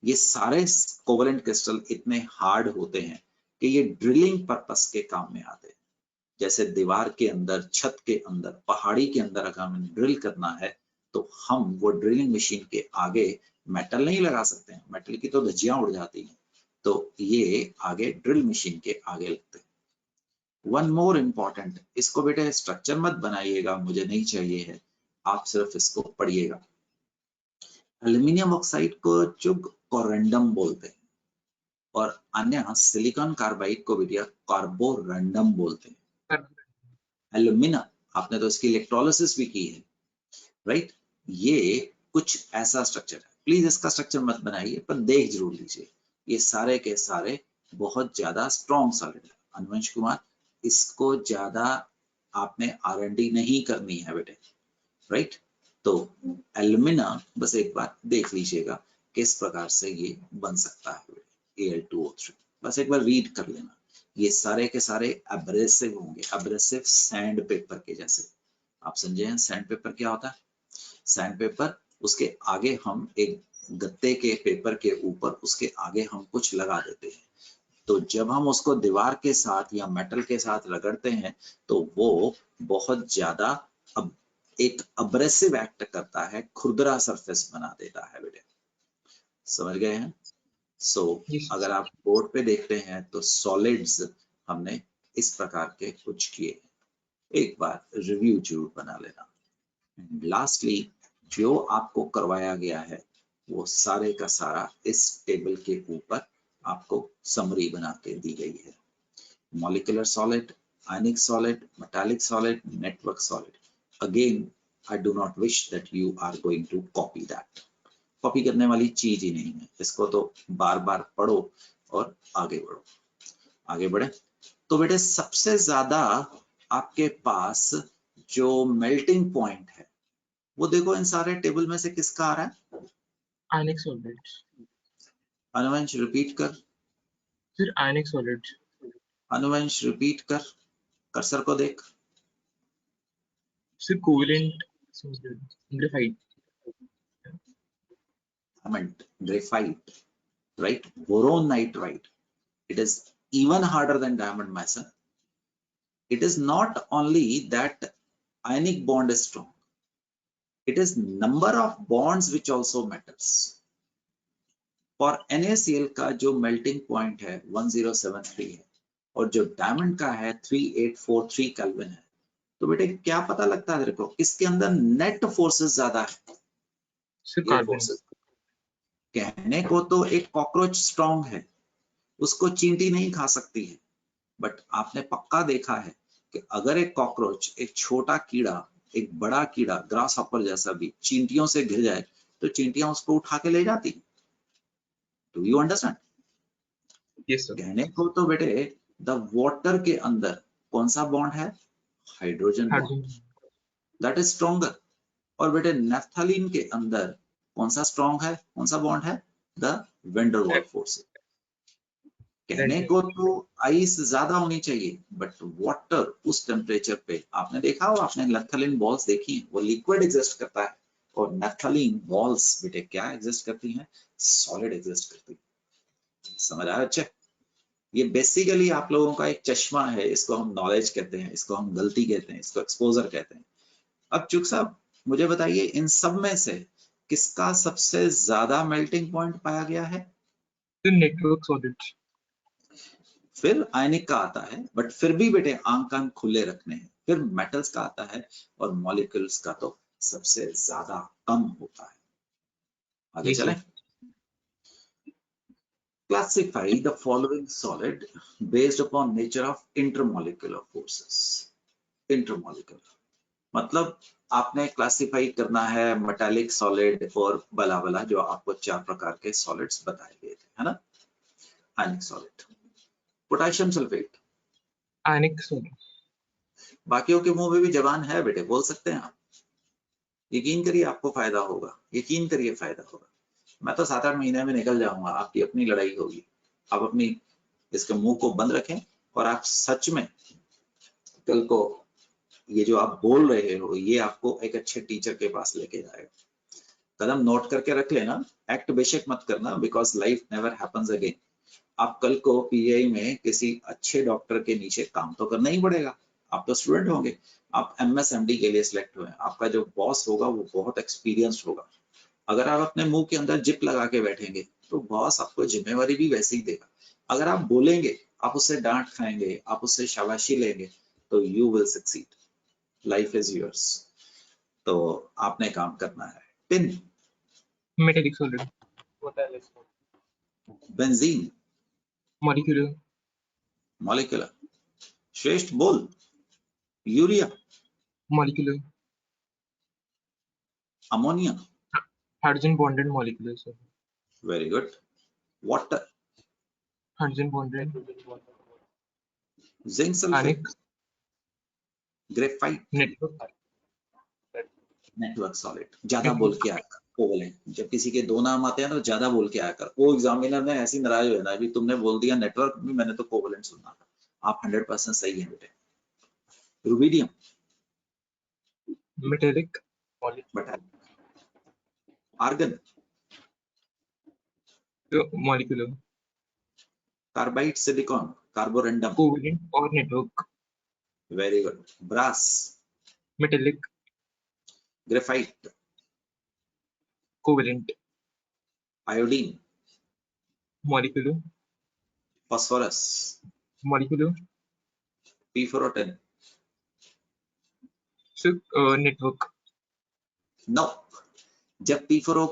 ये सारे कोवेलेंट क्रिस्टल इतने हार्ड होते हैं कि ये ड्रिलिंग पर्पस के काम में आते हैं। जैसे दीवार के अंदर, छत के अंदर, पहाड़ी के अंदर अगर हमें ड्रिल करना है तो हम वो ड्रिलिंग मशीन के आगे मेटल नहीं लगा सकते हैं, मेटल की तो धज्जियां उड़ जाती हैं, तो ये आगे ड्रिल मशीन के आगे लगते हैं। वन मोर इम्पॉर्टेंट, इसको बेटे स्ट्रक्चर मत बनाइएगा, मुझे नहीं चाहिए है, आप सिर्फ इसको पढ़िएगा। एल्यूमिनियम ऑक्साइड को चुग कोरेंडम बोलते हैं और अन्य सिलिकॉन कार्बाइड को बेटिया कार्बोरेंडम बोलते हैं। एल्यूमिना, आपने तो इसकी इलेक्ट्रोलिसिस भी की है, राइट? ये कुछ ऐसा स्ट्रक्चर है, प्लीज इसका स्ट्रक्चर मत बनाइए पर देख जरूर लीजिए, ये सारे के सारे बहुत ज्यादा स्ट्रॉन्ग सॉलिड है। अनुवंश कुमार, इसको ज्यादा आपने R&D नहीं करनी है बेटे, राइट? तो एल्यूमिना बस एक बार देख लीजिएगा किस प्रकार से ये बन सकता है, Al2O3 बस एक बार रीड कर लेना। ये सारे के सारे एब्रेसिव होंगे, एब्रेसिव सैंड पेपर के जैसे। आप समझे हैं सैंड पेपर क्या होता है? सैंड पेपर, उसके आगे हम एक गत्ते के पेपर के ऊपर उसके आगे हम कुछ लगा देते हैं, तो जब हम उसको दीवार के साथ या मेटल के साथ रगड़ते हैं तो वो बहुत ज्यादा अब एक अब्रेसिव एक्ट करता है, खुरदरा सरफेस बना देता है बेटे, समझ गए हैं? सो अगर आप बोर्ड पे देखते हैं तो सॉलिड्स हमने इस प्रकार के कुछ किए, एक बार रिव्यू जरूर बना लेना। लास्टली जो आपको करवाया गया है वो सारे का सारा इस टेबल के ऊपर आपको समरी बना के दी गई है। Molecular solid, ionic solid, metallic solid, network solid. Again I do not wish that you are going to copy that, copy करने वाली चीज ही नहीं है, इसको तो बार बार पढ़ो और आगे बढ़ो। आगे बढ़े तो बेटे सबसे ज्यादा आपके पास जो मेल्टिंग पॉइंट है वो देखो इन सारे टेबल में से किसका आ रहा है? Ionic solids. अनुवंश रिपीट कर। फिर आयनिक सॉलिड्स। अनुवंश रिपीट कर, कर्सर को देख। फिर covalent graphite. Graphite, right? Boron nitride, it is even harder than diamond mason. It is not only that ionic bond is strong, it is number of bonds which also matters. और NaCl का जो melting point है 1073 है और जो diamond का है 3843 kelvin है, तो बेटे क्या पता लगता है तेरे को किसके अंदर नेट फोर्सेस ज्यादा है? ये फोर्सेस। कहने को तो एक कॉकरोच स्ट्रॉन्ग है, उसको चींटी नहीं खा सकती है, बट आपने पक्का देखा है कि अगर एक कॉकरोच, एक छोटा कीड़ा, एक बड़ा कीड़ा ग्रास हॉपर जैसा भी चींटियों से घिर जाए तो चींटियां उसको उठा के ले जाती। Do you understand? Yes sir. कहने को तो बेटे द वाटर के अंदर कौन सा बॉन्ड है? Hydrogen bond, that is stronger. और बेटे नेफ्थलीन के अंदर कौन सा स्ट्रॉन्ग है, कौन सा बॉन्ड है? The Van der Waals force. कहने को तो आइस ज्यादा होनी चाहिए बट वाटर उस टेम्परेचर पे, आपने देखा हो, आपने नेफ्थलीन बॉल्स देखी हैं, वो लिक्विड एग्जिस्ट करता है और नेफ्थलीन बॉल्स बेटे क्या एग्जिस्ट करती हैं? सॉलिड एग्जिस्ट करती है। समझ आया बच्चे? ये बेसिकली आप लोगों का एक चश्मा है, इसको हम नॉलेज कहते हैं, इसको हम गलती कहते हैं, इसको एक्सपोजर कहते हैं। अब चुक साहब मुझे बताइए इन सब में से किसका सबसे ज्यादा मेल्टिंग पॉइंट पाया गया है? फिर नेटवर्क सॉलिड्स। फिर आयनिक का आता है, बट फिर भी बेटे आंख कान खुले रखने हैं। फिर मेटल्स का आता है और मॉलिक्यूल्स का तो सबसे ज्यादा कम होता है। आगे चलें। Classify the following solid based upon nature of intermolecular forces. Intermolecular मतलब आपने क्लासिफाई करना है मेटालिक सॉलिड और बला बला, जो आपको 4 प्रकार के सॉलिड्स बताए गए थे, है ना? आयनिक सॉलिड, पोटेशियम सल्फेट। आयनिक सॉलिड। बाकियों के मुंह में भी जबान है बेटे, बोल सकते हैं आप, यकीन करिए आपको फायदा होगा, यकीन करिए फायदा होगा। मैं तो 7-8 महीने में निकल जाऊंगा, आपकी अपनी लड़ाई होगी। आप अपनी इसके मुंह को बंद रखें और आप सच में कल को ये जो आप बोल रहे हो ये आपको एक अच्छे टीचर के पास लेके जाएगा। कदम नोट करके रख लेना, एक्ट बेशक मत करना, because life never happens again. आप कल को पीजीआई में किसी अच्छे डॉक्टर के नीचे काम तो करना ही पड़ेगा, आप तो स्टूडेंट होंगे, आप एमएसएमडी के लिए सिलेक्ट हुए, आपका जो बॉस होगा वो बहुत एक्सपीरियंस्ड होगा। अगर आप अपने मुंह के अंदर जिप लगा के बैठेंगे तो बॉस आपको जिम्मेवारी भी वैसे ही देगा। अगर आप बोलेंगे, आप उससे डांट खाएंगे, आप उससे शाबाशी लेंगे, तो you will succeed, life is yours. तो आपने काम करना है। Pin, metallic solid, benzene, molecular, molecular, श्रेष्ठ बोल, urea, molecular, ammonia, hydrogen bonded molecular sir, very good, water, hydrogen bonded, zinc sulphate, ionic, graphite, network, network solid. ज्यादा बोल के आया कर, कोवलेंट। जब किसी के दो नाम आते हैं तो ज्यादा बोल के आया कर, वो एग्जामिनर ने ऐसी नाराज हो जाना, अभी तुमने बोल दिया नेटवर्क भी, मैंने तो कोवलेंट सुना था। आप 100% सही है बेटे। रुबिडियम, मेटेलिक, बटा, argon, molecular, carbide, silicon, carborundum, covalent और network, very good, brass, metallic, graphite, covalent, iodine, molecular, phosphorus, molecular, P4O10, sir network, no. जब P4O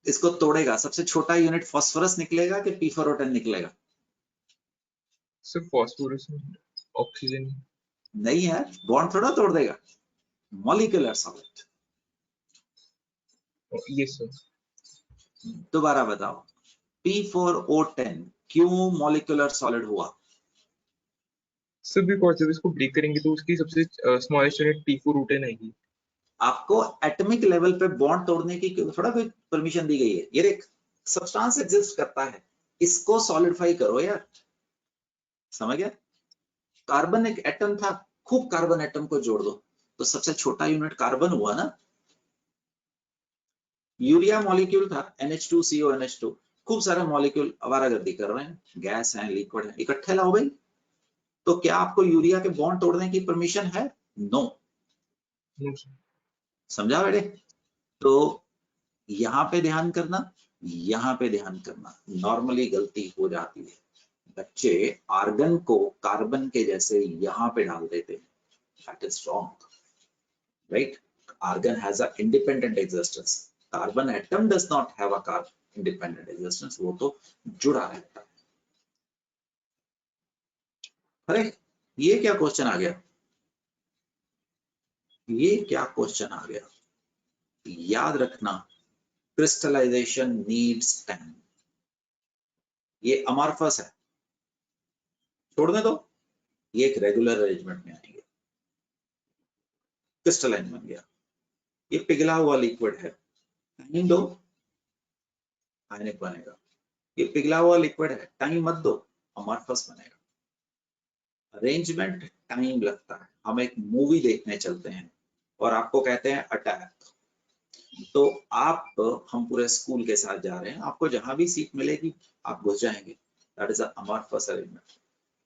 इसको तोड़ेगा, सबसे छोटा यूनिट फास्फोरस निकलेगा कि P4O10 निकलेगा? सर फॉस्फोरस, ऑक्सीजन, नहीं है, बॉन्ड थोड़ा तोड़ देगा, मॉलिक्यूलर सॉलिड। Yes sir. दोबारा बताओ, P4O10 क्यों मॉलिक्यूलर सॉलिड हुआ? सर बिकॉज जब इसको ब्रेक करेंगे तो उसकी सबसे स्मॉलेस्ट यूनिट P4O10 आएगी। आपको एटॉमिक लेवल पे बॉन्ड तोड़ने की थोड़ा कोई परमिशन दी गई है? ये एक सब्सटेंस एग्जिस्ट करता है, इसको सॉलिडिफाई करो यार, समझ गया? कार्बन एक एटम था, खूब कार्बन एटम को जोड़ दो तो सबसे छोटा यूनिट कार्बन हुआ ना। यूरिया मॉलिक्यूल था, NH2CONH2, खूब सारे मॉलिक्यूल आवारागर्दी कर रहे हैं, गैस है, लिक्विड है, इकट्ठे लाओ भाई। तो क्या आपको यूरिया के बॉन्ड तोड़ने की परमिशन है? नो। समझा बेटे? तो यहाँ पे दैयान करना, यहाँ पे ध्यान करना, नॉर्मली गलती हो जाती है, बच्चे आर्गन को कार्बन के जैसे यहाँ पे डाल देते हैं, that is wrong, right? Argon has a independent existence. Carbon atom does not have a independent existence. वो तो जुड़ा रहता है। अरे ये क्या क्वेश्चन आ गया? ये क्या क्वेश्चन आ गया? याद रखना, क्रिस्टलाइजेशन नीड्स टाइम। ये अमॉर्फस है, छोड़ने दो, ये एक रेगुलर अरेंजमेंट में आएंगे, क्रिस्टलाइन बन गया। ये पिघला हुआ लिक्विड है, टाइम दो, आयनिक बनेगा। ये पिघला हुआ लिक्विड है, टाइम मत दो, अमॉर्फस बनेगा। अरेंजमेंट टाइम लगता है। हम एक मूवी देखने चलते हैं और आपको कहते हैं अटैक, तो आप, हम पूरे स्कूल के साथ जा रहे हैं, आपको जहां भी सीट मिलेगी आप घुस जाएंगे, दैट इज अमॉर्फस अरेंजमेंट।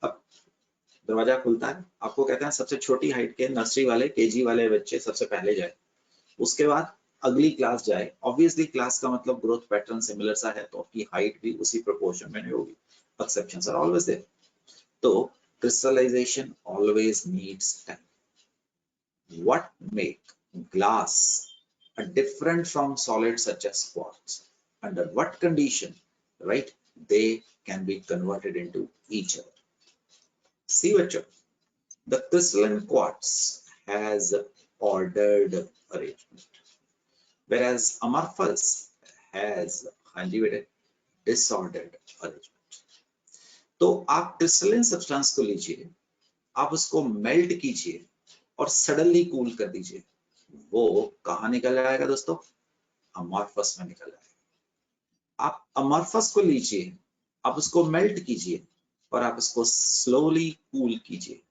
अब दरवाजा खुलता है, आपको कहते हैं सबसे छोटी हाइट के नर्सरी वाले, केजी वाले बच्चे सबसे पहले जाए, उसके बाद अगली क्लास जाए। ऑब्वियसली क्लास का मतलब ग्रोथ पैटर्न सिमिलर सा है, तो आपकी हाइट भी उसी प्रोपोर्शन में नहीं होगी, एक्सेप्शंस आर ऑलवेज देयर। तो crystallization always needs time. What make glass different from solids such as quartz? Under what condition, right, they can be converted into each other? See बच्चों, the crystalline quartz has ordered arrangement, whereas amorphous has, हाँ जी बेटे, disordered arrangement. तो आप crystalline substance को लीजिए, आप उसको melt कीजिए और सडनली कूल कर दीजिए, वो कहाँ निकल आएगा दोस्तों? अमॉर्फस में निकल आएगा। आप अमॉर्फस को लीजिए, आप उसको मेल्ट कीजिए और आप इसको स्लोली कूल कीजिए,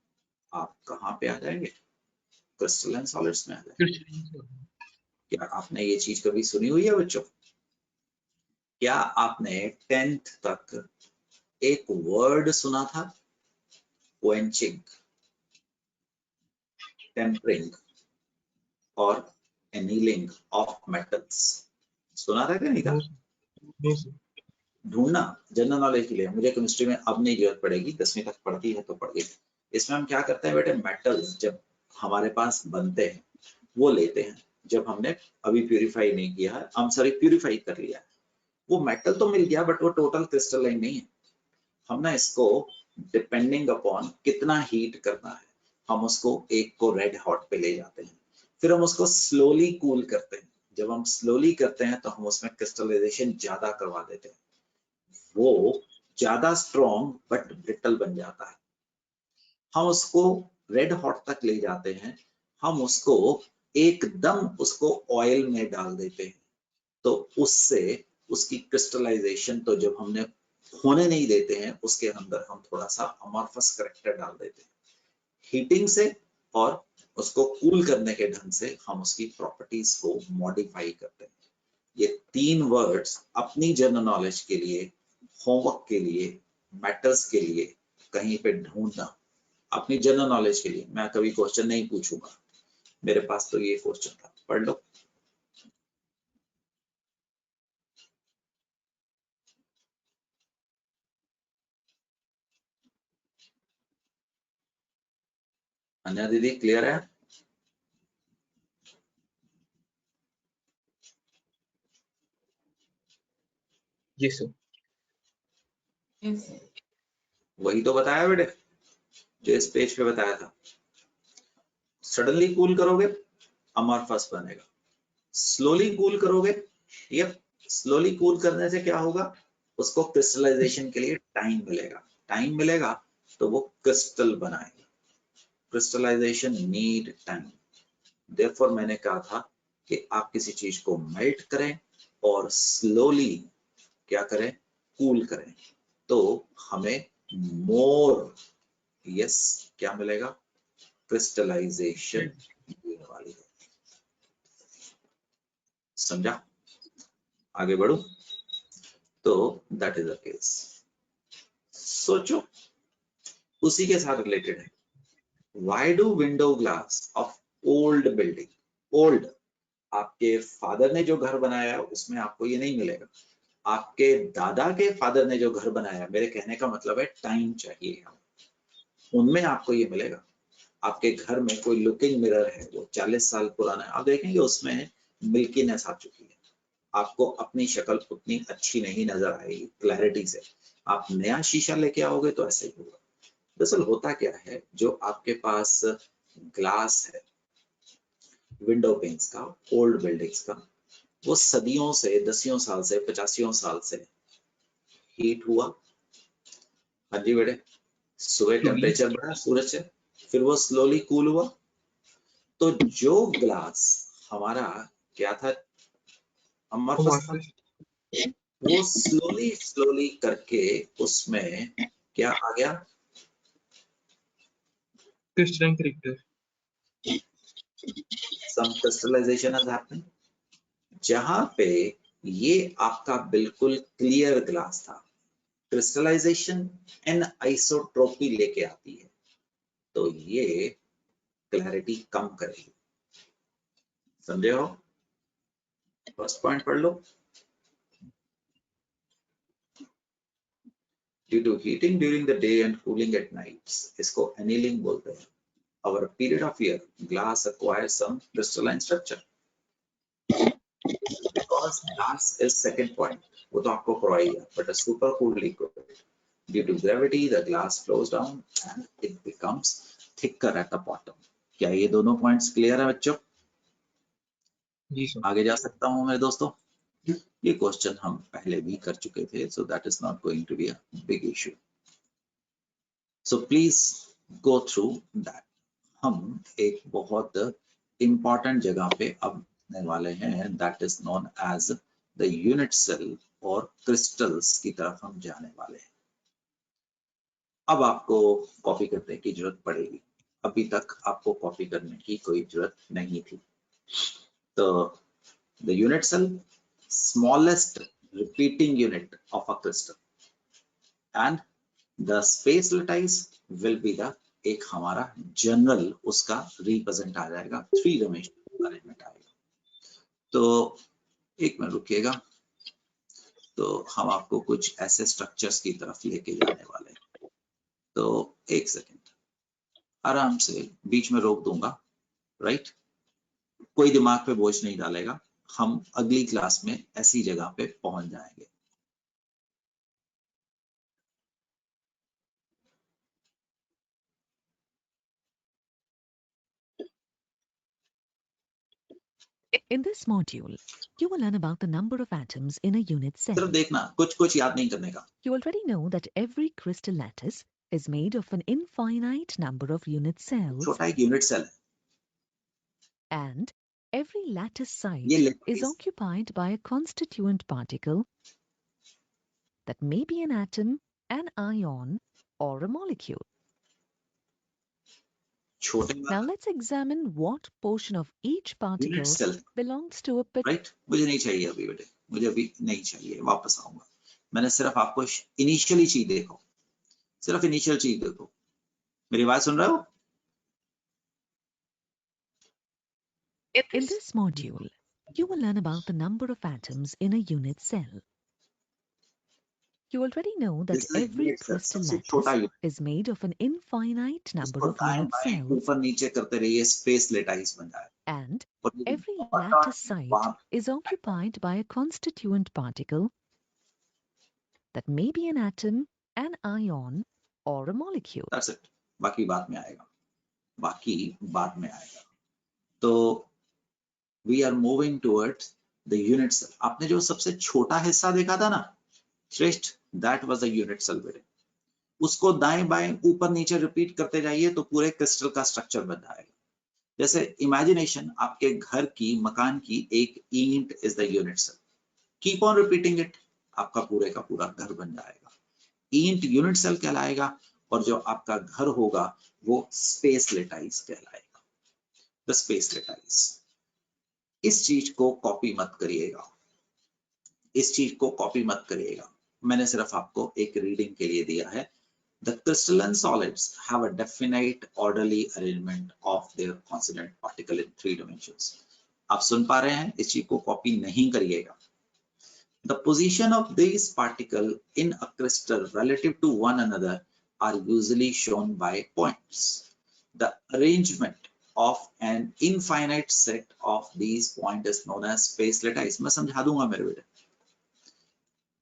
आप कहाँ पे आ जाएंगे? क्रिस्टलाइन सॉलिड्स में आ जाए। crystalline क्या आपने ये चीज कभी सुनी हुई है बच्चों? क्या आपने 10th तक एक वर्ड सुना था, क्वेंचिंग, टेम्परिंग और एनीलिंग ऑफ मेटल्स? सुना था कि नहीं था? no sir ढूंढना जनरल नॉलेज के लिए। मुझे केमिस्ट्री में अब नहीं जरूरत पड़ेगी, 10वीं तक पढ़ती है तो पढ़ गई। इसमें हम क्या करते हैं बेटे, मेटल्स जब हमारे पास बनते हैं वो लेते हैं, जब हमने अभी प्यूरिफाई नहीं किया है, हम सॉरी प्यूरिफाई कर लिया है, वो मेटल तो मिल गया बट वो टोटल क्रिस्टलाइन नहीं है। हम ना इसको डिपेंडिंग अपॉन कितना हीट करना है, हम उसको एक को रेड हॉट पे ले जाते हैं, फिर हम उसको स्लोली कूल करते हैं। जब हम स्लोली करते हैं तो हम उसमें क्रिस्टलाइजेशन ज्यादा करवा देते हैं, वो ज्यादा स्ट्रॉन्ग बट ब्रिटल बन जाता है। हम उसको रेड हॉट तक ले जाते हैं, हम उसको एकदम उसको ऑयल में डाल देते हैं, तो उससे उसकी क्रिस्टलाइजेशन, तो जब हमने होने नहीं देते हैं उसके अंदर हम थोड़ा सा अमॉर्फस करेक्टर डाल देते हैं हीटिंग से, और उसको कूल करने के ढंग से हम उसकी प्रॉपर्टीज को मॉडिफाई करते हैं। ये 3 वर्ड्स अपनी जनरल नॉलेज के लिए, होमवर्क के लिए, मैटर्स के लिए कहीं पे ढूंढना, अपनी जनरल नॉलेज के लिए। मैं कभी क्वेश्चन नहीं पूछूंगा, मेरे पास तो ये क्वेश्चन था, पढ़ लो। अन्या दीदी क्लियर है? yes sir वही तो बताया बेटे जो इस पेज पे बताया था। सडनली कूल करोगे अमॉर्फस बनेगा, स्लोली कूल करोगे, ये स्लोली कूल करने से क्या होगा, उसको क्रिस्टलाइजेशन के लिए टाइम मिलेगा, टाइम मिलेगा तो वो क्रिस्टल बनाएगा। क्रिस्टलाइजेशन नीड टाइम, देयरफॉर मैंने कहा था कि आप किसी चीज को मेल्ट करें और स्लोली क्या करें, कूल करें, तो हमें मोर यस क्या मिलेगा, क्रिस्टलाइजेशन मिलने वाली है। समझा? आगे बढ़ू तो दैट इज द केस। सोचो उसी के साथ रिलेटेड है, why do window glass of old building, old, आपके फादर ने जो घर बनाया है उसमें आपको ये नहीं मिलेगा, आपके दादा के फादर ने जो घर बनाया, मेरे कहने का मतलब है टाइम चाहिए हमें, उनमें आपको ये मिलेगा। आपके घर में कोई लुकिंग मिरर है, वो 40 साल पुराना है, आप देखेंगे उसमें मिल्कीनेस आ चुकी है, आपको अपनी शक्ल उतनी अच्छी नहीं नजर आएगी क्लैरिटी से। आप नया शीशा लेके आओगे तो ऐसे ही होगा। दरअसल होता क्या है, जो आपके पास ग्लास है विंडो पेन्स का ओल्ड बिल्डिंग्स का, वो सदियों से, 10 साल से, 85 साल से हीट हुआ। हाँ जी बेटे, सुबह slowly टेम्परेचर बढ़ा सूरज से, फिर वो स्लोली कूल हुआ, तो जो ग्लास हमारा क्या था, अमरफस था, amorphous वो स्लोली स्लोली करके उसमें क्या आ गया, crystalline character some crystallisation has happened. जहां पे ये आपका बिल्कुल क्लियर ग्लास था, क्रिस्टलाइजेशन एन आइसोट्रोपी लेके आती है, तो ये क्लैरिटी कम करेगी। समझे हो? फर्स्ट पॉइंट पढ़ लो, due to heating during the day and cooling at nights, इसको एनीलिंग बोलते हैं। Over a period of year, glass acquires some crystalline structure. Because glass is second point, वो तो आपको करवाएगा, but a supercooled liquid, due to gravity, the glass flows down and it becomes thicker at the bottom. क्या ये दोनों points clear है बच्चों? जी sir आगे जा सकता हूँ मेरे दोस्तों? ये क्वेश्चन हम पहले भी कर चुके थे, so that is not going to be a big issue. So please go through that. हम एक बहुत इंपॉर्टेंट जगह पे अब आने वाले हैं, that is known as the unit cell और क्रिस्टल्स की तरफ हम जाने वाले हैं। अब आपको कॉपी करने की जरूरत पड़ेगी। अभी तक आपको कॉपी करने की कोई जरूरत नहीं थी। तो the unit cell, smallest repeating unit of a crystal, and the space lattice will be the एक हमारा जनरल उसका रिप्रेजेंट आ जाएगा, 3 डायमेंशनल अरेंजमेंट आएगा। तो एक मिनट रुकिएगा, तो हम आपको कुछ ऐसे स्ट्रक्चर्स की तरफ लेके जाने वाले हैं। तो एक सेकेंड, आराम से बीच में रोक दूंगा, राइट? कोई दिमाग पे बोझ नहीं डालेगा, हम अगली क्लास में ऐसी जगह पे पहुंच जाएंगे। In this module, you will learn about the number of atoms in a unit cell. सिर्फ देखना, कुछ याद नहीं करने का। You already know that every crystal lattice is made of an infinite number of unit cells, छोटा एक unit cell है, and every lattice site ये is lattice occupied by a constituent particle that may be an atom, an ion, or a molecule. छोटे Now let's examine what portion of each unit particle cell, belongs to a particular. Right? मुझे नहीं चाहिए अभी बेटे, मुझे अभी नहीं चाहिए, वापस आऊंगा। मैंने सिर्फ आपको इनिशियली चीज देखो, सिर्फ इनिशियल चीज देखो। मेरी बात सुन रहे हो? In this module, you will learn about the number of atoms in a unit cell. You already know that This is a every unit cell, crystal सबसे छोटा lattice unit. is made of an infinite number उसको of दाएं unit बाएं cells, ऊपर नीचे करते रहिए, space lattice बन जाए। and और ये every बहुत lattice site वहां is occupied by a constituent particle that may be an atom, an ion, or a molecule. that's it, बाकी बाद में आएगा, बाकी बाद में आएगा। तो we are moving towards the unit cell। आपने जो सबसे छोटा हिस्सा देखा था ना, श्रेष्ठ, that was the unit cell बेटे। उसको दाएं बाएं ऊपर नीचे रिपीट करते जाइए तो पूरे क्रिस्टल का स्ट्रक्चर बन जाएगा। जैसे इमेजिनेशन, आपके घर की, मकान की एक ईंट is the unit cell, keep on repeating it, आपका पूरे का पूरा घर बन जाएगा। ईंट यूनिट सेल कहलाएगा, और जो आपका घर होगा वो स्पेस लेटाइस कहलाएगा, द स्पेस लेटाइस। इस चीज को कॉपी मत करिएगा, इस चीज को कॉपी मत करिएगा, मैंने सिर्फ आपको एक रीडिंग के लिए दिया है। The crystalline solids have a definite orderly arrangement of their constituent particle in 3 dimensions. आप सुन पा रहे हैं, इस चीज को कॉपी नहीं करिएगा। The position of these particles in a crystal relative to one another are usually shown by points. The arrangement of an infinite set of these points is known as space lattice. मैं समझा दूंगा मेरे बेटे।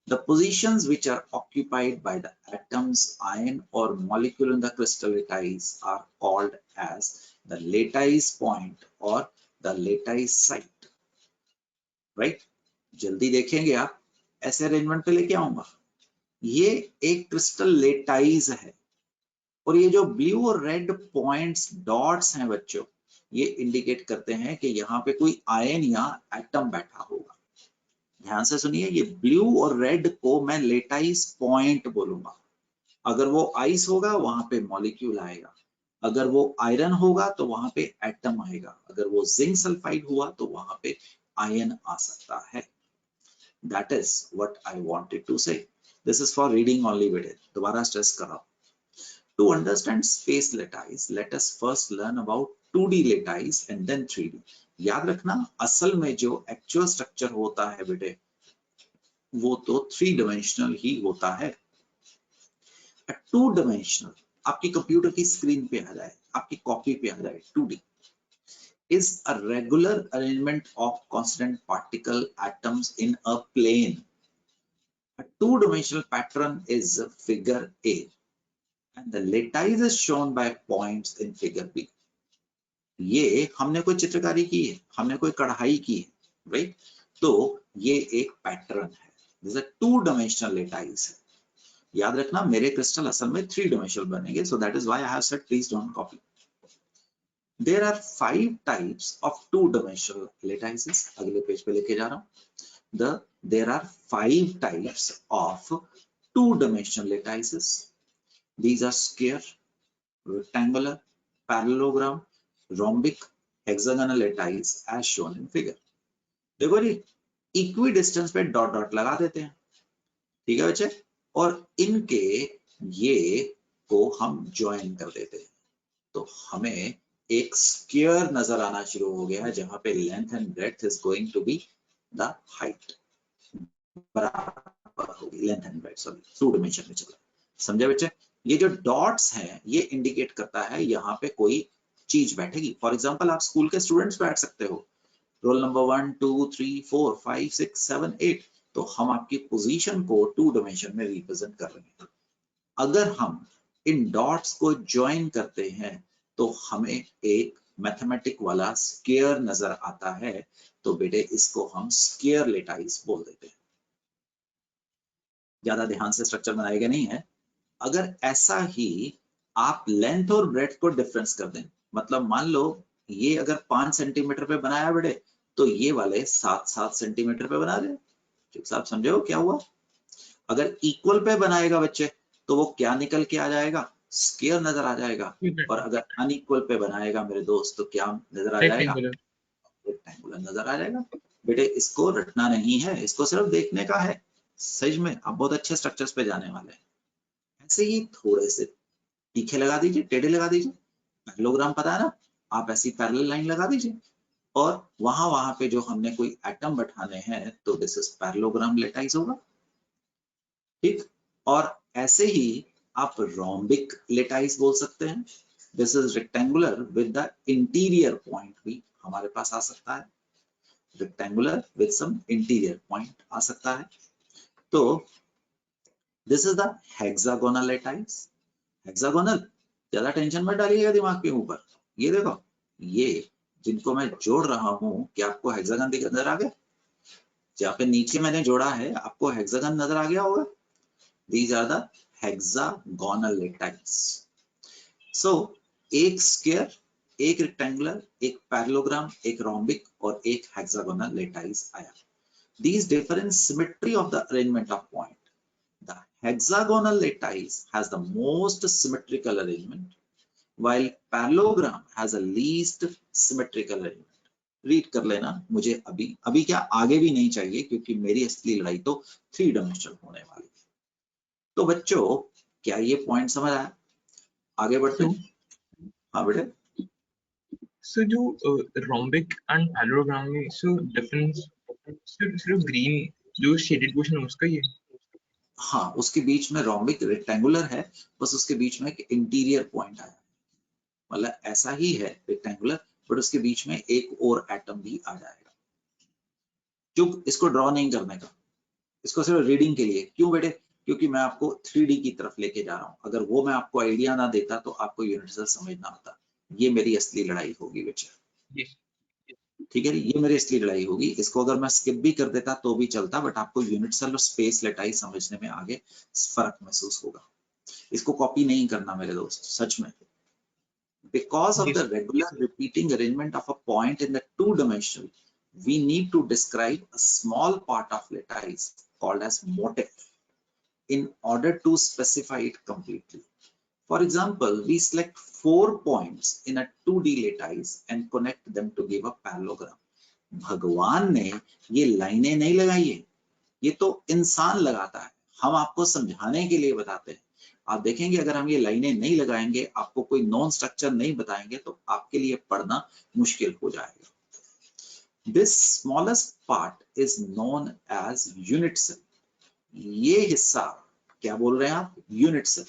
The positions which are occupied by the atoms, ion or molecule in the crystal lattice are called as the lattice point or the lattice site, right? जल्दी देखेंगे आप, ऐसे arrangement पे लेके आऊंगा। ये एक क्रिस्टल लेटाइज है, और ये जो ब्लू और रेड पॉइंट्स, डॉट्स हैं बच्चों, ये इंडिकेट करते हैं कि यहाँ पे कोई आयन या एटम बैठा होगा। ध्यान से सुनिए, ये ब्लू और रेड को मैं लेटाइस पॉइंट बोलूंगा। अगर वो आइस होगा वहां पे मॉलिक्यूल आएगा, अगर वो आयरन होगा तो वहां पे एटम आएगा, अगर वो जिंक सल्फाइड हुआ तो वहां पे आयन आ सकता है। That is what I wanted to say. This is for reading only बेटे, दोबारा स्ट्रेस कर रहा हूं। To understand space lattice, let us first learn about 2D lattice and then 3D. याद रखना, असल में जो एक्चुअल स्ट्रक्चर होता है बेटे, वो तो 3 डायमेंशनल ही होता है। 2 डायमेंशनल आपकी कंप्यूटर की स्क्रीन पे आ जाए, आपकी कॉपी पे आ जाए, 2D is a regular arrangement of constant particle atoms in a plane. A 2-dimensional pattern is figure A. And the lattice is shown by points in figure B. ये हमने कोई चित्रकारी की है, हमने कोई कढ़ाई की है, राइट? तो ये एक पैटर्न है, दिस अ 2-dimensional lattice है। याद रखना, मेरे क्रिस्टल असल में 3-dimensional बनेंगे, so that is why I have said please don't copy. There are 5 types of 2-dimensional lattices. अगले पेज पे लेके जा रहा हूँ। There are 5 types of 2-dimensional lattices. These are square, rectangular, parallelogram, rhombic, hexagonal lattice as shown in figure. देखो जी, equi distance पे dot dot लगा देते हैं, ठीक है बच्चे, और इनके ये को हम ज्वाइन कर देते हैं, तो हमें एक स्क्वायर नजर आना शुरू हो गया है जहां पे length and breadth is going to be the height, बराबर होगी length and breadth, sorry two dimension में चला, समझे बच्चे। ये जो डॉट्स हैं ये इंडिकेट करता है यहाँ पे कोई चीज बैठेगी। फॉर एग्जांपल आप स्कूल के स्टूडेंट्स बैठ सकते हो, रोल नंबर 1 2 3 4 5 6 7 8, तो हम आपकी पोजीशन को 2 डायमेंशन में रिप्रेजेंट कर रहे हैं। अगर हम इन डॉट्स को ज्वाइन करते हैं तो हमें एक मैथमेटिक वाला स्क्वायर नजर आता है, तो बेटे इसको हम स्क्वायर लेटाइस बोल देते हैं। ज्यादा ध्यान से स्ट्रक्चर बनाएगा नहीं है। अगर ऐसा ही आप लेंथ और ब्रेड्थ को डिफरेंस कर दें, मतलब मान लो ये अगर 5 सेंटीमीटर पे बनाया बेटे, तो ये वाले 7-7 सेंटीमीटर पे बना दे। ठीक साहब, समझे हो क्या हुआ? अगर इक्वल पे बनाएगा बच्चे तो वो क्या निकल के आ जाएगा? स्क्वायर नजर आ जाएगा। और अगर अनइक्वल पे बनाएगा मेरे दोस्त तो क्या नजर आ जाएगा? रेक्टेंगुलर नजर आ जाएगा। बेटे इसको रटना नहीं है, इसको सिर्फ देखने का है। सच में आप बहुत अच्छे स्ट्रक्चर्स पे जाने वाले हैं। ऐसे ही थोड़े से तीखे लगा दीजिए, टेढ़े लगा दीजिए, पैरेललोग्राम पता है ना, आप ऐसी पैरेलल लाइन लगा दीजिए, और वहां पे जो हमने कोई एटम बैठाने हैं तो दिस इज पैरेललोग्राम लेटाइस होगा, ठीक। और ऐसे ही आप रोम्बिक लेटाइस बोल सकते हैं, this is rectangular with the interior point भी हमारे पास आ सकता है, rectangular with some interior point आ सकता है। तो this is the hexagonal lattice. Hexagonal ज्यादा टेंशन मत डालिएगा दिमाग के ऊपर। ये देखो, ये जिनको मैं जोड़ रहा हूं, क्या आपको हेक्सागन नजर आ गया? जहाँ पे नीचे मैंने जोड़ा है आपको हेक्सागन नजर आ गया होगा। These are the hexagonal lattice. So एक स्क्वायर, एक रेक्टेंगुलर, एक पैरेललोग्राम, एक रोम्बिक और एक हेक्सागोनल लेटाइस आया। These differ in symmetry of the arrangement of point. The hexagonal lattice has the most symmetrical arrangement, while parallelogram has the least symmetrical arrangement. Read कर लेना, मुझे अभी क्या आगे भी नहीं चाहिए, क्योंकि मेरी असली लड़ाई तो 3 डायमेंशनल होने वाली है। तो बच्चों क्या ये पॉइंट समझ आया? आगे बढ़ते हैं। हाँ बेटे। सो जो रोम्बिक एंड पैरेललोग्राम में सो डिफरेंस सिर्फ ग्रीन जो शेडेड पोर्शन है उसका ही है? हाँ, उसके बीच में रोम्बिक रेक्टेंगुलर है, बस उसके बीच में एक इंटीरियर पॉइंट आया, मतलब ऐसा ही है रेक्टेंगुलर, बट उसके बीच में एक और एटम भी आ जाएगा। चुप, इसको ड्रॉ नहीं करने का, इसको सिर्फ रीडिंग के लिए। क्यों बेटे? क्योंकि मैं आपको 3D की तरफ लेके जा रहा हूँ। अगर वो मैं आपको आइडिया ना देता तो आपको यूनिवर्सल समझना होता। ये मेरी असली लड़ाई होगी बच्चे, ठीक है, ये मेरी असली लड़ाई होगी। इसको अगर मैं स्किप भी कर देता तो भी चलता, बट आपको यूनिट सेल और स्पेस लेटाइस समझने में आगे फर्क महसूस होगा। इसको कॉपी नहीं करना मेरे दोस्त, सच में। Because of the regular repeating arrangement of a point in the 2-dimensional, we need to describe a small part of lattice called as motif in order to specify it completely. For example, we select 4 points in a 2D lattice and connect them to give a parallelogram. भगवान ने ये लाइनें नहीं लगाई है, ये तो इंसान लगाता है। हम आपको समझाने के लिए बताते हैं। आप देखेंगे अगर हम ये लाइनें नहीं लगाएंगे, आपको कोई नॉन स्ट्रक्चर नहीं बताएंगे, तो आपके लिए पढ़ना मुश्किल हो जाएगा। This smallest part is known as unit cell. ये हिस्सा क्या बोल रहे हैं आप? Unit cell.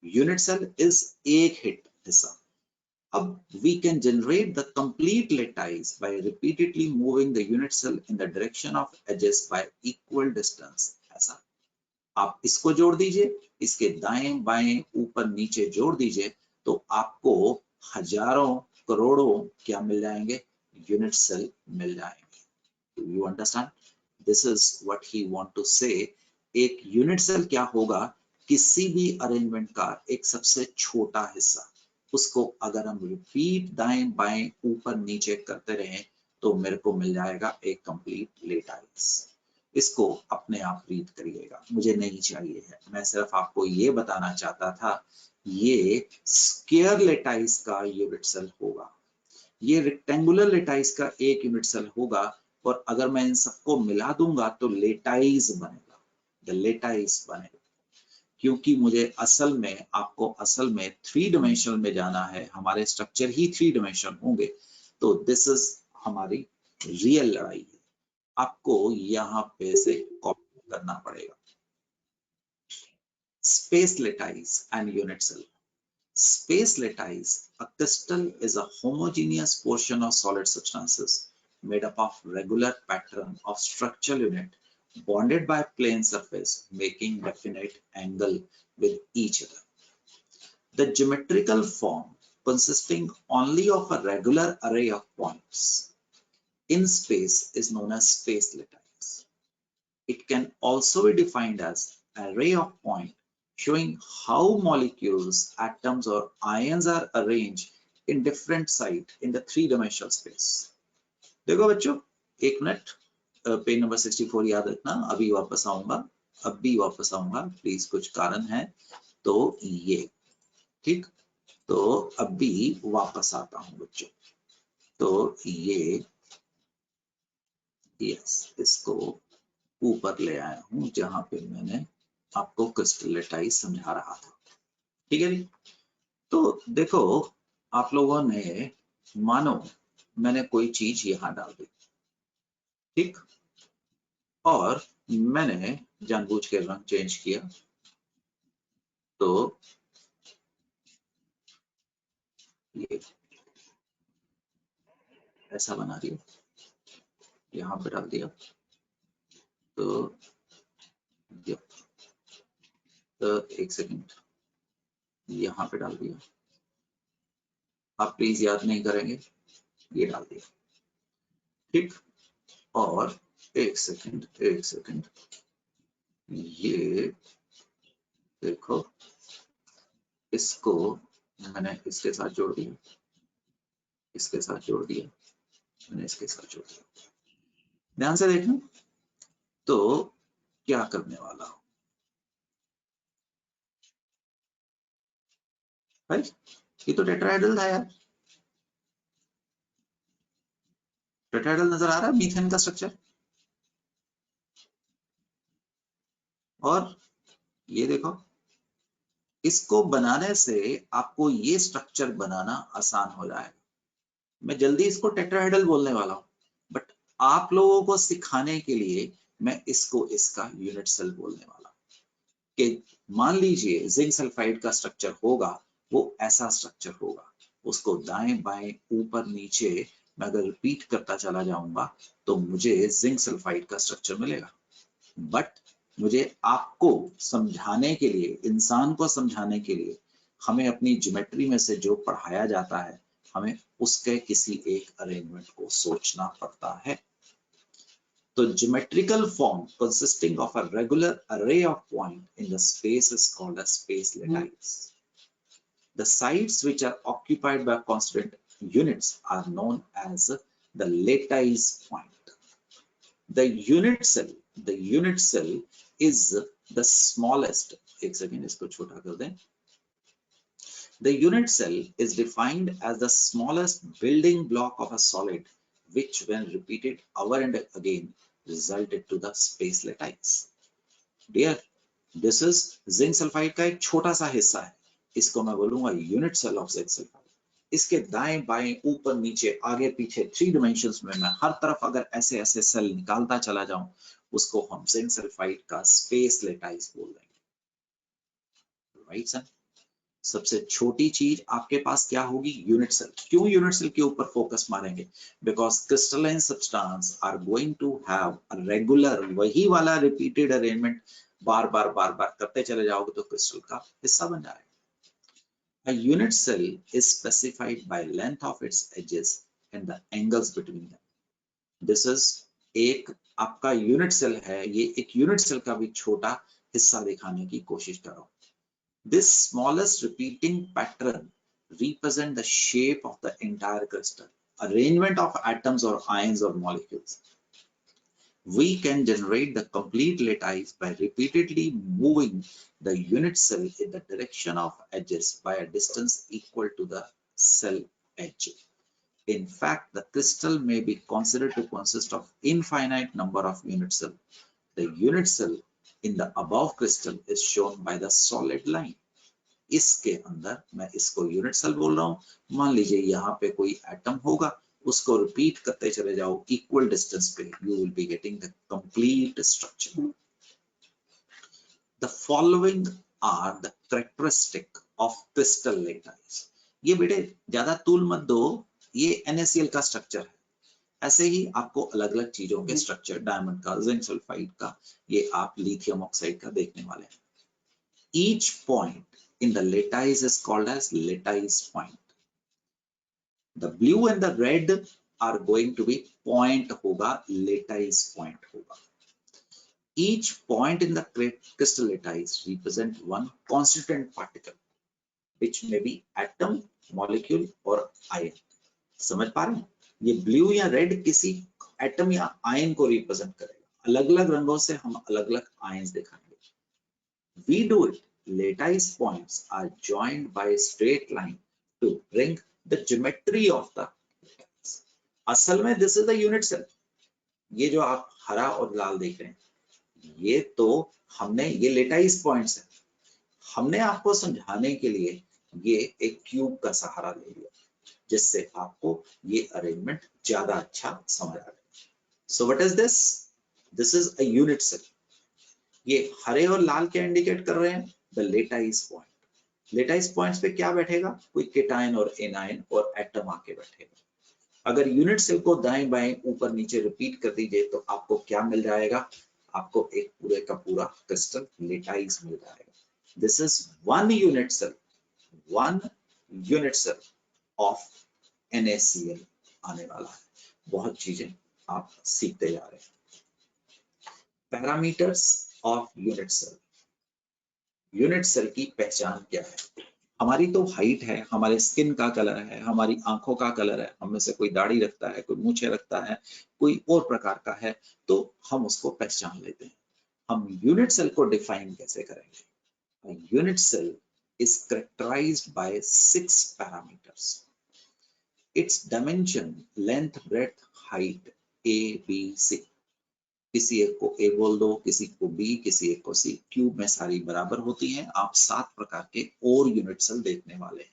Unit cell is एक हिट हिस्सा। अब we can generate the complete lattice by repeatedly moving the unit cell in the direction of edges by equal distance. ऐसा आप इसको जोड़ दीजिए, इसके दाएं बाएं ऊपर नीचे जोड़ दीजिए, तो आपको हजारों करोड़ों क्या मिल जाएंगे? यूनिट सेल मिल जाएंगे। Do you understand? This is what he want to say. एक यूनिट सेल क्या होगा? किसी भी अरेंजमेंट का एक सबसे छोटा हिस्सा, उसको अगर हम रिपीट दाएं बाएं ऊपर नीचे करते रहें तो मेरे को मिल जाएगा एक कंप्लीट लेटाइस। इसको अपने आप रीड करिएगा, मुझे नहीं चाहिए है। मैं सिर्फ आपको ये बताना चाहता था, ये स्क्वायर लेटाइस का यूनिट सेल होगा, ये रेक्टेंगुलर लेटाइस का एक यूनिट सेल होगा, और अगर मैं इन सबको मिला दूंगा तो लेटाइस बनेगा, द लेटाइस बनेगा। क्योंकि मुझे आपको असल में 3 डायमेंशनल में जाना है, हमारे स्ट्रक्चर ही 3 डायमेंशन होंगे, तो दिस इज हमारी रियल लड़ाई है। आपको यहाँ पे से कॉपी करना पड़ेगा। Space lattice and unit cell. Space lattice, a crystal is a homogeneous portion of solid substances made up of regular pattern of structural unit bonded by plane surface making definite angle with each other. The geometrical form consisting only of a regular array of points in space is known as space lattice. It can also be defined as array of points showing how molecules, atoms or ions are arranged in different sites in the 3-dimensional space. देखो बच्चों, एक minute, page number 64 याद रखना, अभी वापस आऊंगा, please, कुछ कारण है तो ये, ठीक, तो अभी वापस आता हूं बच्चों। तो ये यस, इसको ऊपर ले आया हूं जहां पे मैंने आपको क्रिस्टल लेटाइस समझा रहा था, ठीक है जी। तो देखो, आप लोगों ने मानो मैंने कोई चीज यहां डाल दी, ठीक, और मैंने जानबूझ के रंग चेंज किया, तो ये ऐसा बना दिया, यहाँ पे डाल दिया, तो ये, तो एक सेकंड, यहाँ पे डाल दिया, आप प्लीज याद नहीं करेंगे, ये डाल दिया, ठीक, और एक सेकंड, ये देखो, इसको मैंने इसके साथ जोड़ दिया, इसके साथ जोड़ दिया, मैंने इसके साथ जोड़ दिया, ध्यान से देखना। तो क्या करने वाला हूं भाई, ये तो टेट्राहेड्रल था यार, टेट्राहेड्रल नजर आ रहा है, मीथेन का स्ट्रक्चर, और ये देखो, इसको बनाने से आपको ये स्ट्रक्चर बनाना आसान हो जाएगा। मैं जल्दी इसको टेट्राहेड्रल बोलने वाला हूं, बट आप लोगों को सिखाने के लिए मैं इसको इसका यूनिट सेल बोलने वाला हूं। कि मान लीजिए जिंक सल्फाइड का स्ट्रक्चर होगा, वो ऐसा स्ट्रक्चर होगा, उसको दाएं बाएं ऊपर नीचे मैं अगर रिपीट करता चला जाऊंगा तो मुझे जिंक सल्फाइड का स्ट्रक्चर मिलेगा। बट मुझे आपको समझाने के लिए, इंसान को समझाने के लिए, हमें अपनी ज्योमेट्री में से जो पढ़ाया जाता है, हमें उसके किसी एक अरेंजमेंट को सोचना पड़ता है। तो geometrical form consisting of a regular array of points in the space is called a space lattice. The sites which are occupied by constant units are known as the lattice point. The unit cell is the smallest. एक second, इसको छोटा कर दें। The unit cell is defined as the smallest building block of a solid, which when repeated over and again resulted to the space lattice. Dear, this is zinc sulphide का एक छोटा सा हिस्सा है, इसको मैं बोलूंगा unit cell of zinc sulphide. इसके दाएं बाएं ऊपर नीचे आगे पीछे 3 डायमेंशंस में मैं हर तरफ अगर ऐसे ऐसे सेल निकालता चला जाऊं, उसको हम जिंक सल्फाइड का स्पेस लेटाइस बोल देंगे, राइट सर। सबसे छोटी चीज आपके पास क्या होगी? Unit cell. क्यों यूनिट सेल के ऊपर फोकस मारेंगे? Because crystalline substance are going to have a regular, वही वाला रिपीटेड अरेंजमेंट बार बार करते चले जाओगे तो क्रिस्टल का हिस्सा बन जाएगा। A unit cell is specified by length of its edges and the angles between them. This is एक आपका यूनिट सेल है, ये एक यूनिट सेल का भी छोटा हिस्सा दिखाने की कोशिश करो। This smallest repeating pattern represent the shape of the entire crystal, arrangement of atoms or ions or molecules. we can generate the complete lattice by repeatedly moving the unit cell in the direction of edges by a distance equal to the cell edge. In fact, the crystal may be considered to consist of infinite number of unit cells. The unit cell in the above crystal is shown by the solid line. इसके अंदर मैं इसको unit cell बोल रहा हूं. मान लीजिए यहाँ पे कोई एटम होगा, उसको रिपीट करते चले जाओ इक्वल डिस्टेंस पे, you will be getting the complete structure. The following are the characteristic of crystal lattice. ये बेटे ज्यादा तूल मत दो, ये NaCl का स्ट्रक्चर है. ऐसे ही आपको अलग अलग चीजों के स्ट्रक्चर, डायमंड का, जिंक सल्फाइड का, ये आप लिथियम ऑक्साइड का देखने वाले हैं. Each point in the lattice is called as lattice point. The blue and the red are going to be point होगा, lattice point होगा. Each point in the crystal lattice represent one constituent particle, which may be atom, molecule or ion. समझ पा रहे हैं? ये blue या red किसी atom या आयन को रिप्रेजेंट करेगा. अलग अलग रंगों से हम अलग अलग आयन्स दिखाएंगे. We do it. Lattice points are joined by a straight line to bring the geometry of the lattice. असल में this is the unit cell. ये जो आप हरा और लाल देख रहे हैं, ये तो हमने, ये lattice points है. हमने आपको समझाने के लिए ये एक क्यूब का सहारा ले लिया, जिससे आपको ये अरेंजमेंट ज्यादा अच्छा समझ आ रहा है. So what is this? This is a unit cell. ये हरे और लाल क्या इंडिकेट कर रहे हैं? The lattice point. Lattice points पे क्या बैठेगा? कोई केटायन और एनायन और एटम आके बैठेगा. अगर यूनिट सेल को दाएं बाएं ऊपर नीचे रिपीट कर दीजिए तो आपको क्या मिल जाएगा? आपको एक पूरे का पूरा क्रिस्टल लेटाइस मिल जाएगा. This is one unit cell of NaCl आने वाला है. बहुत चीजें आप सीखते जा रहे हैं. Parameters of unit cell. Unit cell की पहचान क्या है? हमारी तो हाइट है, हमारे स्किन का कलर है, हमारी आंखों का कलर है, हम में से कोई दाढ़ी रखता है, कोई मूछें रखता है, कोई और प्रकार का है, तो हम उसको पहचान लेते हैं. हम यूनिट सेल को डिफाइन कैसे करेंगे? Unit cell is characterised by 6 parameters. Its dimension, length, breadth, height, ABC. किसी एक को A बोल दो, किसी को B, किसी एक को C. क्यूब में सारी बराबर होती हैं. आप 7 प्रकार के और यूनिट सेल देखने वाले हैं.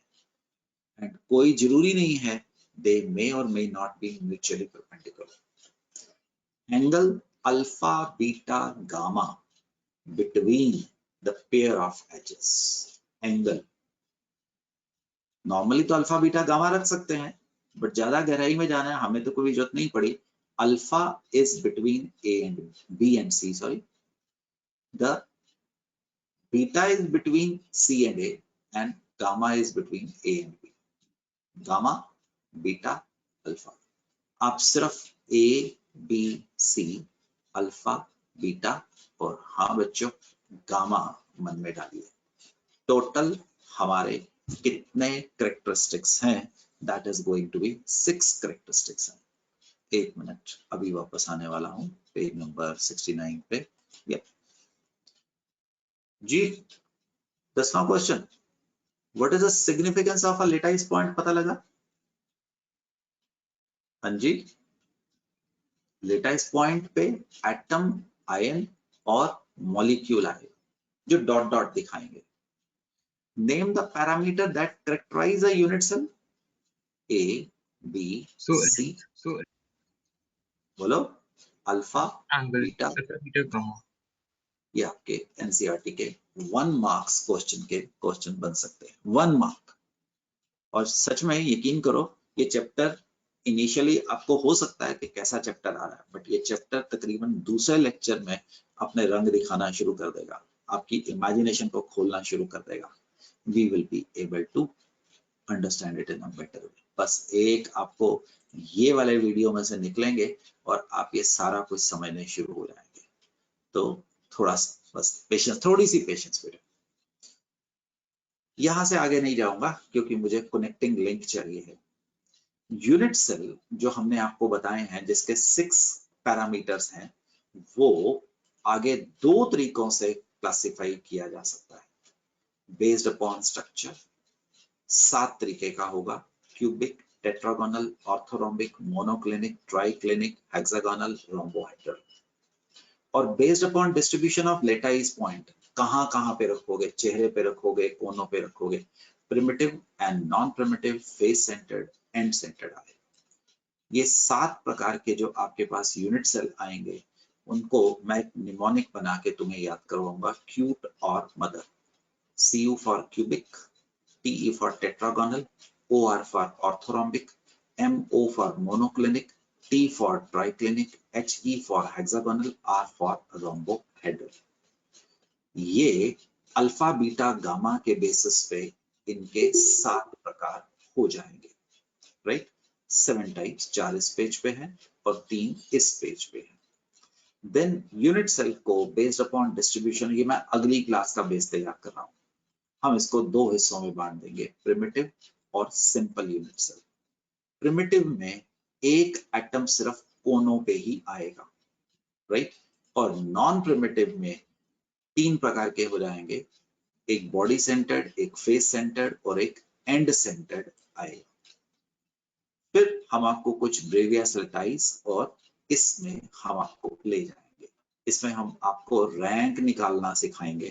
एंड कोई जरूरी नहीं है, they may or may not be mutually perpendicular. Angle alpha, beta, gamma between the pair of edges. Angle normally तो अल्फा, बीटा, गामा रख सकते हैं, बट ज्यादा गहराई में जाना है हमें तो कोई जरूरत नहीं पड़ी. Alpha is between B and C. Sorry, the beta is between C and A, and gamma is between A and B. Gamma, beta, alpha. आप सिर्फ A, B, C, alpha, beta और हाँ बच्चों गामा मन में डालिए. टोटल हमारे कितने कैरेक्टरिस्टिक्स हैं? That is going to be 6 characteristics हैं. 1 मिनट, अभी वापस आने वाला हूं पेज नंबर 69 पे. जी, 10वां question. What is the significance of a lattice point? पता लगा? हाँ जी, लेटाइस पॉइंट पे एटम, आयन और मॉलिक्यूल आएगा जो डॉट डॉट दिखाएंगे. Name the parameter that characterize a unit cell. A, B, C. बोलो. Alpha, beta, gamma. ये आपके NCERT के 1 मार्क्स क्वेश्चन बन सकते हैं. 1 मार्क. और सच में यकीन करो, ये चैप्टर इनिशियली आपको हो सकता है कि कैसा चैप्टर आ रहा है, बट ये चैप्टर तकरीबन दूसरे लेक्चर में अपने रंग दिखाना शुरू कर देगा, आपकी इमेजिनेशन को खोलना शुरू कर देगा. We will be able to understand it in a better way. बस एक आपको ये वाले वीडियो में से निकलेंगे और आप ये सारा कुछ समझने शुरू हो जाएंगे. तो थोड़ा बस पेशेंस, थोड़ी सी पेशेंस बेटा. यहां से आगे नहीं जाऊंगा क्योंकि मुझे कनेक्टिंग लिंक चाहिए है. यूनिट सेल जो हमने आपको बताए हैं जिसके 6 पैरामीटर्स हैं, वो आगे दो तरीकों से क्लासिफाई किया जा सकता है बेस्ड अपॉन स्ट्रक्चर। 7 तरीके का होगा, cubic, tetragonal, orthorhombic, monoclinic, triclinic, hexagonal, rhombohedral. और based upon distribution of lattice point, कहां पे रखोगे, चेहरे पे रखोगे, कोनों पे रखोगे, primitive and non primitive, face centred, end centred आए। ये 7 प्रकार के जो आपके पास यूनिट सेल आएंगे उनको मैं निमोनिक बना के तुम्हें याद करवाऊंगा, क्यूट और mother. CU for cubic, TE for tetragonal, OR for orthorhombic, MO for monoclinic, T for triclinic, HE for hexagonal, R for rhombohedral. ये अल्फा बीटा गामा के बेसिस पे इनके 7 प्रकार हो जाएंगे, राइट। 7 टाइप्स, 4 इस पेज पे है और 3 इस पेज पे है। देन यूनिट सेल को बेस्ड अपॉन डिस्ट्रीब्यूशन, ये मैं अगली क्लास का बेस तैयार कर रहा हूं, हम इसको 2 हिस्सों में बांट देंगे, प्रिमिटिव और सिंपल यूनिट सेल। प्रिमिटिव में एक एटम सिर्फ कोनों पे ही आएगा, राइट। और नॉन प्रिमिटिव में 3 प्रकार के हो जाएंगे, एक बॉडी सेंटर्ड, एक फेस सेंटर्ड और एक एंड सेंटर्ड आएगा। फिर हम आपको कुछ ब्रेविया सेल्टाइज और इसमें हम आपको ले जाएंगे, इसमें हम आपको रैंक निकालना सिखाएंगे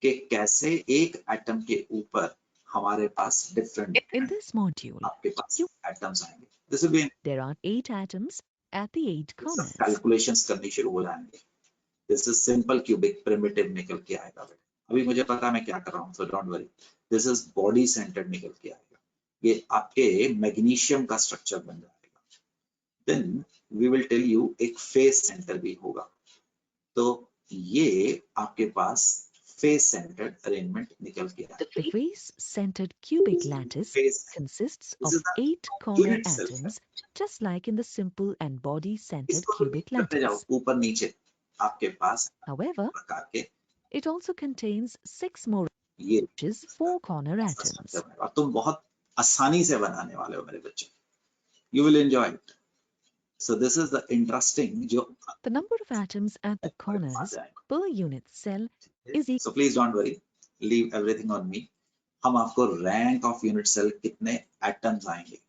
कि कैसे एक एटम के ऊपर हमारे पास डिफरेंट In this module, आपके पास you, एटम्स आएंगे। This will be there are 8 atoms at the 8 corners. Calculations करनी शुरू हो जाएंगे। This is simple cubic, primitive निकल के आएगा बेटा, अभी मुझे पता है मैं क्या कर रहा हूँ, so don't worry. This is body centred निकल के आएगा, ये आपके मैग्नीशियम का स्ट्रक्चर बन जाएगा। Then we will tell you एक फेस सेंटर भी होगा, तो ये आपके पास फेस सेंटर्ड अरेंजमेंट निकल के आएगा। The face-centered cubic lattice face, consists this of is the 8 corner unit cell. atoms, just like in the simple and body-centered इसको cubic करते जाओ, lattice. ऊपर नीचे आपके पास However, प्रकार के it also contains 6 more, ये which is 4 corner atoms. और तुम बहुत आसानी से बनाने वाले हो मेरे बच्चे, you will enjoy it. So this is the interesting जो The number of atoms at the corners per unit cell is equal. So please don't worry, leave everything on me. हम आपको रैंक ऑफ यूनिट सेल, कितने atoms आएंगे,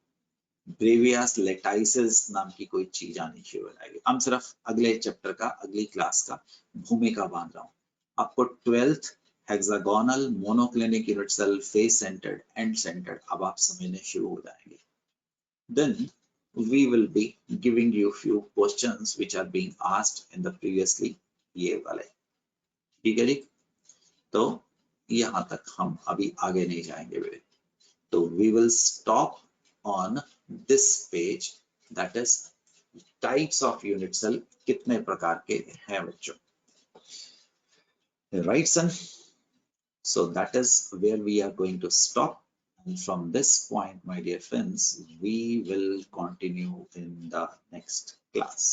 ब्रेवियास लेटाइसिस नाम की कोई चीज आनी शुरू हो जाएगी। हम सिर्फ अगले चैप्टर का, अगली क्लास का भूमिका बांध रहा हूँ आपको। 12th hexagonal, monoclinic unit cell, face centred, end centred अब आप समझने शुरू हो जाएंगे। Then we will be giving you few questions which are being asked in the previously ये वाले, ठीक है जी। तो यहाँ तक हम अभी आगे नहीं जाएंगे बेटे, तो we will stop on this page, that is types of unit cell कितने प्रकार के हैं बच्चों, right son? So that is where we are going to stop. And from this point, my dear friends, we will continue in the next class.